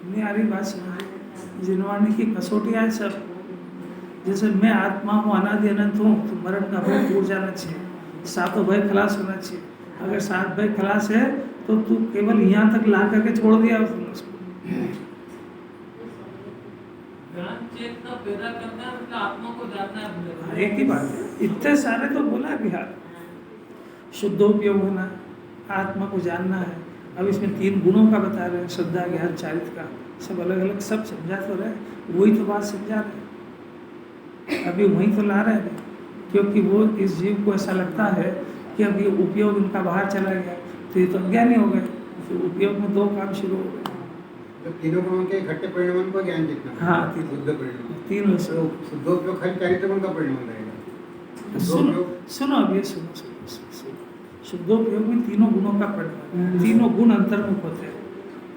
नहीं आ रही बात समझ? जिनवाणी की कसौटियाँ है सब। जैसे मैं आत्मा हूँ, अनादि अनंत हूँ, तो मरण का भय टूट जाना चाहिए, सातों भय खलास होना चाहिए। अगर 7 भय खलास है तो तू केवल यहाँ तक ला करके छोड़ दिया उसने उसको। चेतना पैदा करना है, मतलब आत्मा को जानना है। एक ही बात है, इतने सारे तो बोला बिहार। शुद्धोपयोग होना, आत्मा को जानना है। अब इसमें 3 गुणों का बता रहे हैं, श्रद्धा ज्ञान चारित्र का, सब अलग अलग सब समझा तो रहे, वही तो बात समझा रहे, अभी वहीं तो ला रहे हैं। क्योंकि वो इस जीव को ऐसा लगता है कि अब ये उपयोग इनका बाहर चला गया तो ये तो अज्ञानी हो गए। तो उपयोग में 2 काम शुरू हो गए। तो तीनों गुणों के इकट्ठे परिणाम को ज्ञान चेतना। हाँ, शुद्ध परिणाम। 3 तो शुद्धोपयोग खाली चारित्र गुण का परिणाम रहेगा। सुनो अब ये सुनो। शुद्धोपयोग में 3 गुणों का परिणाम, 3 गुण अंतर्मुख होते हैं,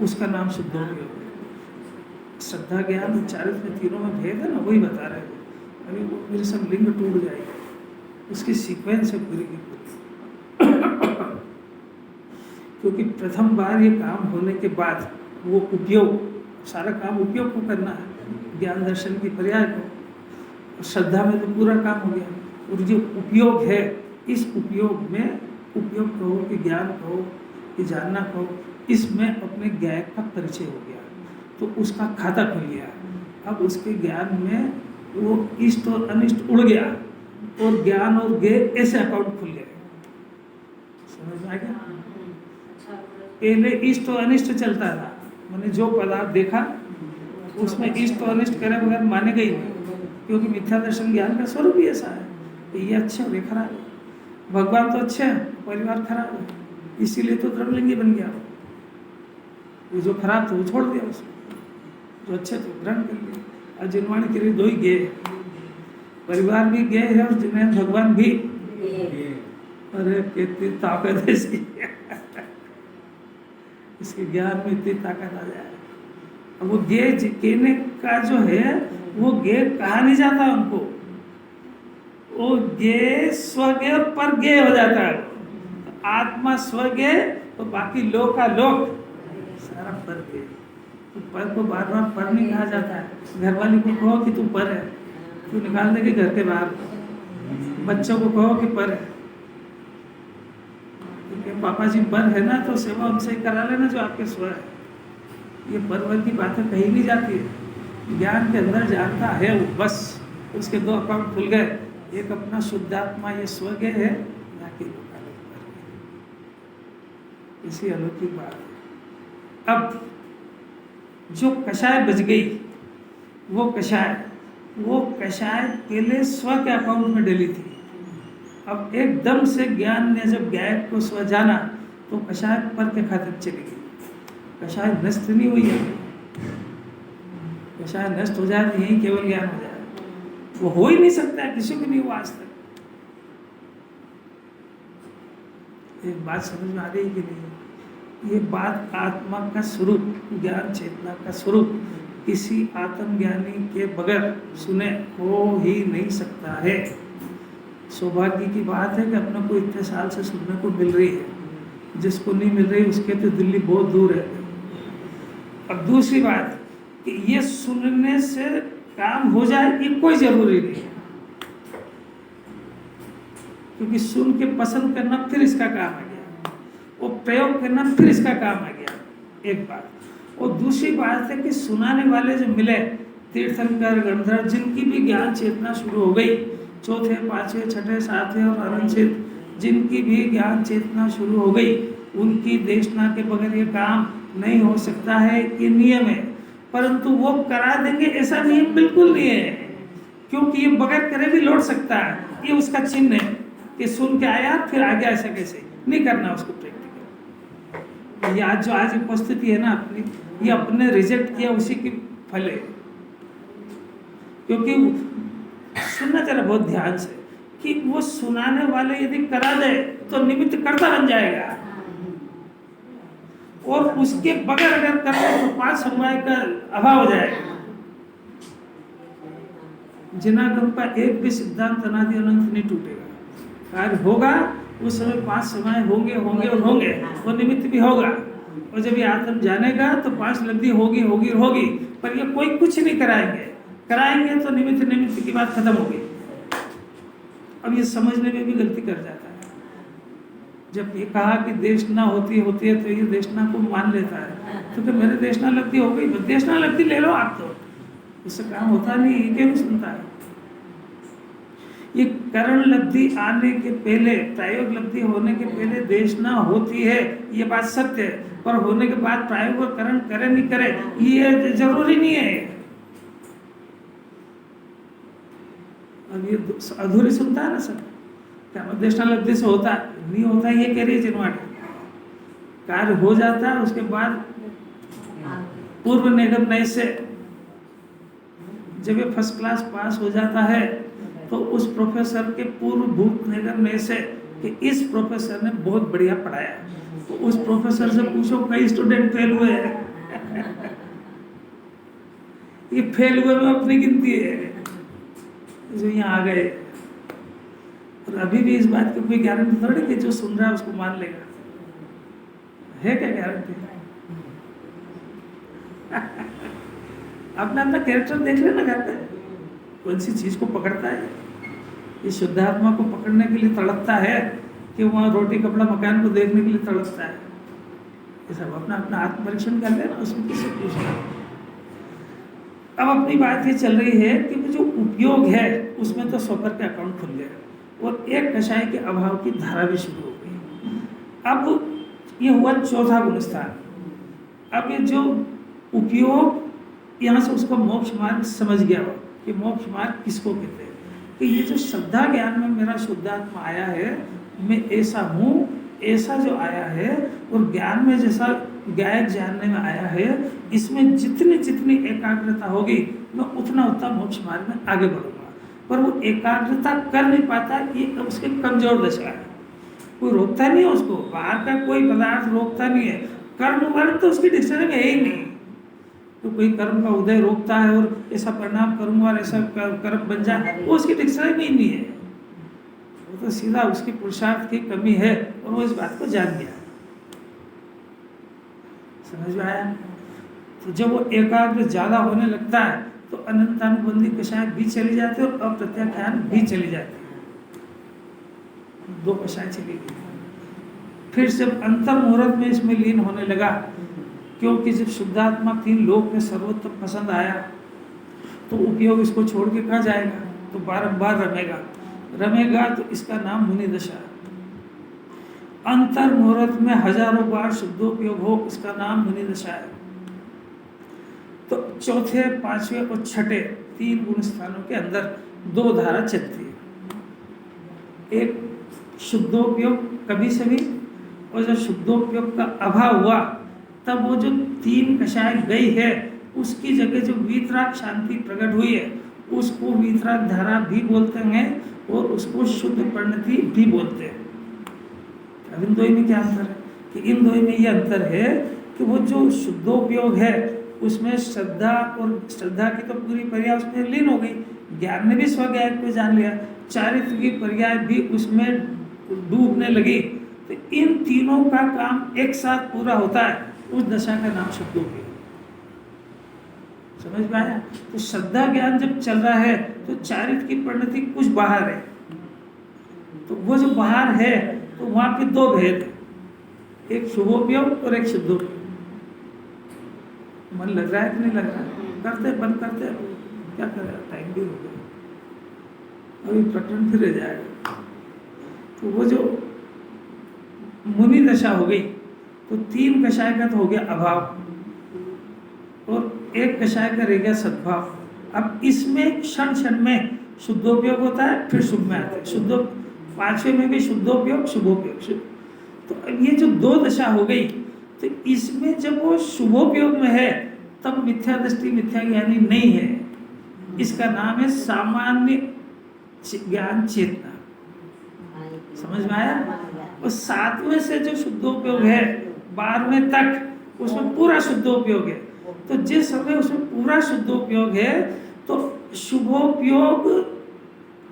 उसका नाम शुद्धोपयोग है। श्रद्धा ज्ञान चारित्र में 3 में भेद है ना, वही बता रहे हैं। अभी वो मेरे सब लिंग टूट जाएगी, उसकी सीक्वेंस है पूरी की पूरी। क्योंकि प्रथम बार ये काम होने के बाद वो उपयोग, सारा काम उपयोग को करना है, ज्ञान दर्शन की पर्याय को। श्रद्धा में तो पूरा काम हो गया, और जो उपयोग है, इस उपयोग में, उपयोग कहो कि ज्ञान कहो कि जानना कहो, इसमें अपने ज्ञान का परिचय हो गया, तो उसका खाता खुल गया। अब उसके ज्ञान में वो इष्ट और अनिष्ट उड़ गया, और ज्ञान और ज्ञ ऐसे अकाउंट खुल गए। समझ में आ गया? पहले इष्ट और अनिष्ट चलता था, मैंने जो पदार्थ देखा उसमें इष्ट और अनिष्ट करे बगैर माने गई नहीं, क्योंकि मिथ्या दर्शन ज्ञान का स्वरूप ही ऐसा है। ये अच्छे और ये खराब है, भगवान तो अच्छे हैं, परिवार खराब है, इसीलिए तो द्रवलिंगी बन गया। वो जो खराब था वो छोड़ दिया उसको, जो अच्छे थे ग्रहण कर लिया। और जिनवाणी के लिए 2 ही गे, परिवार भी गे है और जिन्हें भगवान भी। अरे कितनी ताकत है इसकी इसके ज्ञान में इतनी ताकत आ जाए। अब वो गे कहने का जो है, वो गे कहा नहीं जाता उनको, वो गे स्वज्ञ और परज्ञ हो जाता है। तो आत्मा स्वज्ञ, तो बाकी लोक का लोक सारा परज्ञ। तो पर को बार बार पर नहीं कहा जाता है। घर वाले को कहो कि तू पर है, तू निकाल देगी घर के बाहर। बच्चों को कहो कि पर है, पापा जी पर है ना, तो सेवा हमसे करा लेना जो आपके स्व है। ये परवर की बातें कही नहीं जाती है। ज्ञान के अंदर जानता है वो, बस उसके दो अकाउंट खुल गए। एक अपना शुद्धात्मा ये स्वर्ग है, ना कि लोकालोक पर है। इसी अलौकिक बात है। अब जो कषाय बच गई, वो कषाय पहले स्व के अकाउंट में डली थी। अब एकदम से ज्ञान ने जब गायक को स्व जाना तो कषाय पर के खाते में चली गई। कषाय नष्ट नहीं हुई है, कषाय नष्ट हो जाए तो यही केवल ज्ञान हो जाए। वो हो ही नहीं सकता है, किसी को नहीं हुआ आज तक। एक बात समझ में आ रही कि नहीं? ये बात आत्मा का स्वरूप, ज्ञान चेतना का स्वरूप किसी आत्मज्ञानी के बगैर सुने हो ही नहीं सकता है। सौभाग्य की बात है कि अपने को इतने साल से सुनने को मिल रही है, जिसको नहीं मिल रही उसके तो दिल्ली बहुत दूर है। अब दूसरी बात कि ये सुनने से काम हो जाए ये कोई जरूरी नहीं है, क्योंकि सुन के पसंद करना फिर इसका काम आ गया, वो प्रयोग करना फिर इसका काम आ गया, एक बात। और दूसरी बात है कि सुनाने वाले जो मिले, तीर्थंकर गंधर्व, जिनकी भी ज्ञान चेतना शुरू हो गई, चौथे पांचवें छठे सातवें और अनंत, जिनकी भी ज्ञान चेतना शुरू हो गई, उनकी देशना के बगैर ये काम नहीं हो सकता है, ये नियम है। परंतु वो करा देंगे ऐसा नियम बिल्कुल नहीं है, क्योंकि ये बगैर करे भी लौट सकता है। ये उसका चिन्ह है कि सुन के आया फिर आ गया, ऐसा कैसे नहीं करना उसको प्रैक्टिकल। ये आज जो आज उपस्थिति है ना अपनी, ये अपने रिजेक्ट किया उसी की फल है। क्योंकि सुनना जरा बहुत ध्यान से कि वो सुनाने वाले यदि करा दे तो निमित्त कर्ता बन जाएगा, और उसके बगैर अगर कर ले तो 5 समवाय का अभाव हो जाएगा। जिनागम का एक भी सिद्धांत अनादि अनंत नहीं टूटेगा। कार्य होगा उस समय 5 समवाय होंगे होंगे और होंगे, वो निमित्त भी होगा। और जब ये आत्म जानेगा तो 5 लब्धि होगी होगी होगी, पर ये कोई कुछ नहीं कराएंगे तो निमित्त की बात खत्म होगी। अब ये समझने में भी गलती कर जाता है। जब ये कहा कि देशना होती है तो ये देशना को मान लेता है, तो मेरे देशना लब्धि हो गई, देशना लब्धि ले लो आप, तो उससे काम होता नहीं, ये क्यों नहीं सुनता है? ये करण लब्धि आने के पहले, प्रायोग लब्धि होने के पहले देशना होती है, ये बात सत्य है। पर होने के बाद प्रायोग और करण करे नहीं करे ये जरूरी नहीं है। अब ये अधूरी सुनता है ना सब, क्या देशना लब्धि से होता नहीं होता, ये कह रही है जिनवाट। कार्य हो जाता है उसके बाद पूर्व निगम नए से जब ये फर्स्ट क्लास पास हो जाता है तो उस प्रोफेसर के पूर्व भूत निगम नए से कि इस प्रोफेसर ने बहुत बढ़िया पढ़ाया, तो उस प्रोफेसर से पूछो कई स्टूडेंट फेल हुए हैं। ये फेल हुए में अपनी गिनती है जो यहाँ आ गए। और अभी भी इस बात की कोई गारंटी थोड़ी कि जो सुन रहा है उसको मान लेगा, है क्या गारंटी? अपना कैरेक्टर देख लेना घर पे, कौन सी चीज को पकड़ता है। ये शुद्धात्मा को पकड़ने के लिए तड़पता है कि वहाँ रोटी कपड़ा मकान को देखने के लिए तड़पता है। ये सब अपना आत्मपरीक्षण कर लेना, उसमें किससे पूछना। अब अपनी बात ये चल रही है कि जो उपयोग है उसमें तो स्वपर के अकाउंट खुल गए और एक कषाय के अभाव की धारा भी शुरू हो गई। अब ये हुआ चौथा गुणस्थान। अब ये जो उपयोग, यहाँ से उसका मोक्ष मार्ग समझ गया हो कि मोक्ष मार्ग किसको कहते हैं, कि ये जो श्रद्धा ज्ञान में मेरा शुद्धात्मा आया है, मैं ऐसा हूँ, ऐसा जो आया है, और ज्ञान में जैसा गायक जानने में आया है, इसमें जितनी जितनी एकाग्रता होगी मैं उतना मोक्ष मार्ग में आगे बढ़ूंगा। पर वो एकाग्रता कर नहीं पाता, ये उसके कमजोर दशा है। कोई रोकता नहीं है उसको, बाहर का कोई पदार्थ रोकता नहीं है। कर्म वर्ग तो उसकी डिक्शनरी में है ही नहीं। तो कोई कर्म का उदय रोकता है और ऐसा परिणाम करूंगा और ऐसा कर्म बन जाए, वो उसकी डिक्शनरी में ही नहीं है। वो तो सीधा उसकी पुरुषार्थ की कमी है और वो इस बात को जान गया। समझ में आया? तो जब वो एकाग्र ज्यादा होने लगता है तो अनंतानुबंधी कषाय भी चली जाती है और अप्रत्याख्यान भी चली जाती है। 2 कषाय चली गई। फिर जब अंतर मुहूर्त में इसमें लीन होने लगा, क्योंकि जब शुद्धात्मा 3 लोक में सर्वोत्तम पसंद आया तो उपयोग इसको छोड़ के कहाँ जाएगा, तो बारंबार रमेगा तो इसका नाम मुनि दशा। अंतर मुहूर्त में हजारों बार शुद्धोपयोग हो, इसका नाम मुनि दशा है। तो चौथे, पांचवें और छठे 3 गुण स्थानों के अंदर 2 धारा चलती है। एक शुद्धोपयोग कभी सभी, और जब शुद्धोपयोग का अभाव हुआ तब वो जो 3 कषाय गई है उसकी जगह जो वीतराग शांति प्रकट हुई है उसको वीतराग धारा भी बोलते हैं और उसको शुद्ध परिणति भी बोलते हैं। अब इन दो में क्या अंतर है कि इन दो में ये अंतर है कि वो जो शुद्धोपयोग है उसमें श्रद्धा, और श्रद्धा की तो पूरी पर्याय उसमें लीन हो गई, ज्ञान ने भी स्वज्ञाय को जान लिया, चारित्र की पर्याय भी उसमें डूबने लगी। तो इन तीनों का काम एक साथ पूरा होता है, उस दशा का नाम शुद्धोपयोग। समझ में आया? तो श्रद्धा ज्ञान जब चल रहा है तो चारित्र की परिणति कुछ बाहर है, तो वो जो बाहर है तो वहां पे 2 भेद है, एक शुभोपयोग और एक शुद्धोपयोग। मन लग रहा है कि नहीं लग रहा है? करते बंद करते, क्या करें, टाइम भी हो गया, अभी प्रकरण फिर रह जाएगा। तो वो जो मुनि दशा हो गई तो 3 कषाय का तो हो गया अभाव और 1 कषाय का रह गया सद्भाव। अब इसमें क्षण क्षण में शुद्धोपयोग होता है, फिर शुभ में आता है, शुद्धो 5वें में भी शुद्धोपयोग शुभोपयोग। तो अब ये जो 2 दशा हो गई तो इसमें जब वो शुभोपयोग में है तब मिथ्या दृष्टि मिथ्या ज्ञानी नहीं है, इसका नाम है सामान्य ज्ञान चेतना। समझ में आया? और 7वें से जो शुद्धोपयोग है 12वें तक उसमें पूरा शुद्धोपयोग है। तो जिस समय उसमें पूरा शुद्धोपयोग है तो शुभोपयोग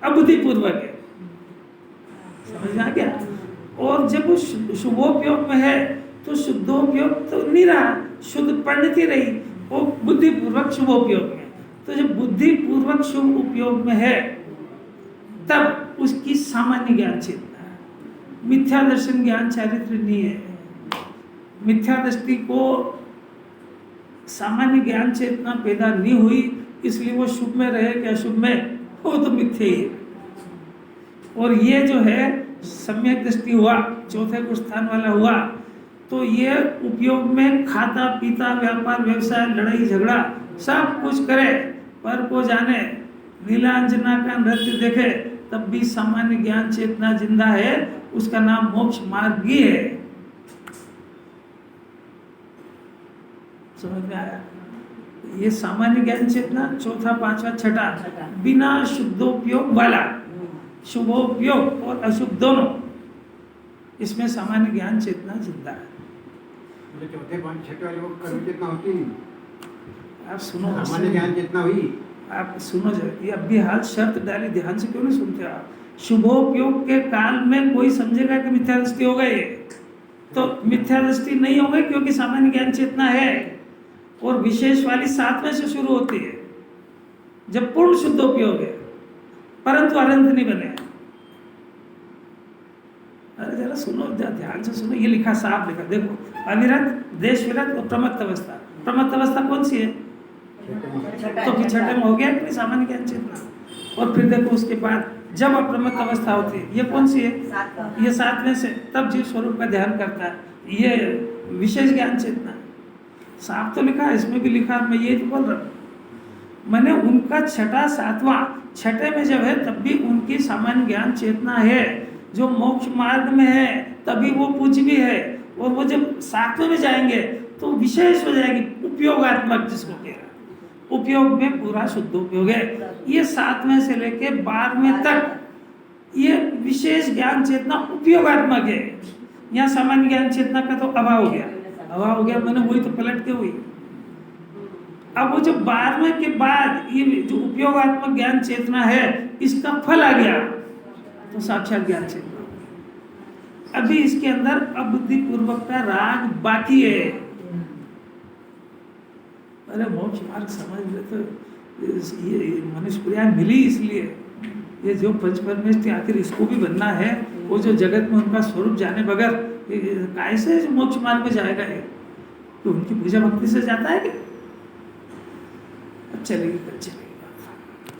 अबुद्धिपूर्वक है। समझ में आ गया? और जब वो शुभोपयोग में है तो शुद्धोपयोग तो नहीं रहा, शुद्ध परिणति रही, वो बुद्धिपूर्वक शुभोपयोग में। तो जब बुद्धिपूर्वक शुभ उपयोग में है तब उसकी सामान्य ज्ञान चेतना है, मिथ्या दर्शन ज्ञान चारित्र नहीं है। मिथ्या दृष्टि को सामान्य ज्ञान चेतना पैदा नहीं हुई, इसलिए वो शुभ में रहे क्या शुभ में, वो तो मिथ्या ही है। और ये जो है सम्यक दृष्टि हुआ, चौथे को स्थान वाला हुआ, तो ये उपयोग में खाता पीता व्यापार व्यवसाय लड़ाई झगड़ा सब कुछ करे, पर को जाने, नीलांजना का नृत्य देखे, तब भी सामान्य ज्ञान चेतना जिंदा है, उसका नाम मोक्ष मार्ग ही है। समझ में आया? ये सामान्य ज्ञान चेतना चौथा, पांचवा, छठा बिना शुद्धोपयोग वाला, शुभोपयोग और अशुभ दोनों, इसमें सामान्य ज्ञान चेतना जिंदा है। चौथे 5 छठे वाले को कर्म चेतना होती नहीं, आप सुनो, सामान्य ज्ञान चेतना हुई। आप सुनो जरा, ये अभी हाल शर्त डाली, ध्यान से क्यों नहीं सुनते आप? शुभोपयोग के काल में कोई समझेगा कि मिथ्या दृष्टि हो गई, तो मिथ्या दृष्टि नहीं हो गई क्योंकि सामान्य ज्ञान चेतना है, और विशेष वाली 7वें से शुरू होती है जब पूर्ण शुद्धोपयोग है, परंतु अनंत नहीं बने। अरे जरा सुनो, ध्यान से सुनो, ये लिखा, साफ लिखा, देखो, अविरत, देश विरत और प्रमत्त अवस्था। प्रमत्त अवस्था कौन सी है? तो कि छठे में हो गया कि नहीं सामान्य ज्ञान चेतना। और फिर देखो उसके बाद जब अप्रमत्त अवस्था होती है, ये कौन सी है? ये 7वें से, तब जीव स्वरूप का ध्यान करता है, ये विशेष ज्ञान चेतना। साफ तो लिखा है, इसमें भी लिखा, मैं ये तो बोल रहा हूँ, मैंने उनका छठा, 7वां, छठे में जब है तब भी उनकी सामान्य ज्ञान चेतना है, जो मोक्ष मार्ग में है तभी वो पूज्य भी है, और वो जब 7वें में जाएंगे तो विशेष हो जाएगी, उपयोगात्मक जिसको कह रहा है, उपयोग में पूरा शुद्ध उपयोग है। ये 7वें से लेके 12वें तक ये विशेष ज्ञान चेतना उपयोगात्मक है। यहाँ सामान्य ज्ञान चेतना का तो अभाव हो गया, अभाव हो गया, मैंने वही तो पलट के हुई। अब वो जो 12वें के बाद ये जो उपयोगात्मक ज्ञान चेतना है, इसका फल आ गया तो साक्षात ज्ञान चेतना। अभी इसके अंदर अबुद्धि पूर्वक का राग बाकी है। अरे मोक्ष मार्ग समझ ले तो ये मनुष्य प्रिया मिली, इसलिए ये जो पंच परमेष्टि आखिर इसको भी बनना है, वो जो जगत में उनका स्वरूप जाने बगैर कैसे मोक्ष मार्ग में जाएगा ये? तो उनकी पूजा भक्ति से जाता है कि चलेगी, चलेगी।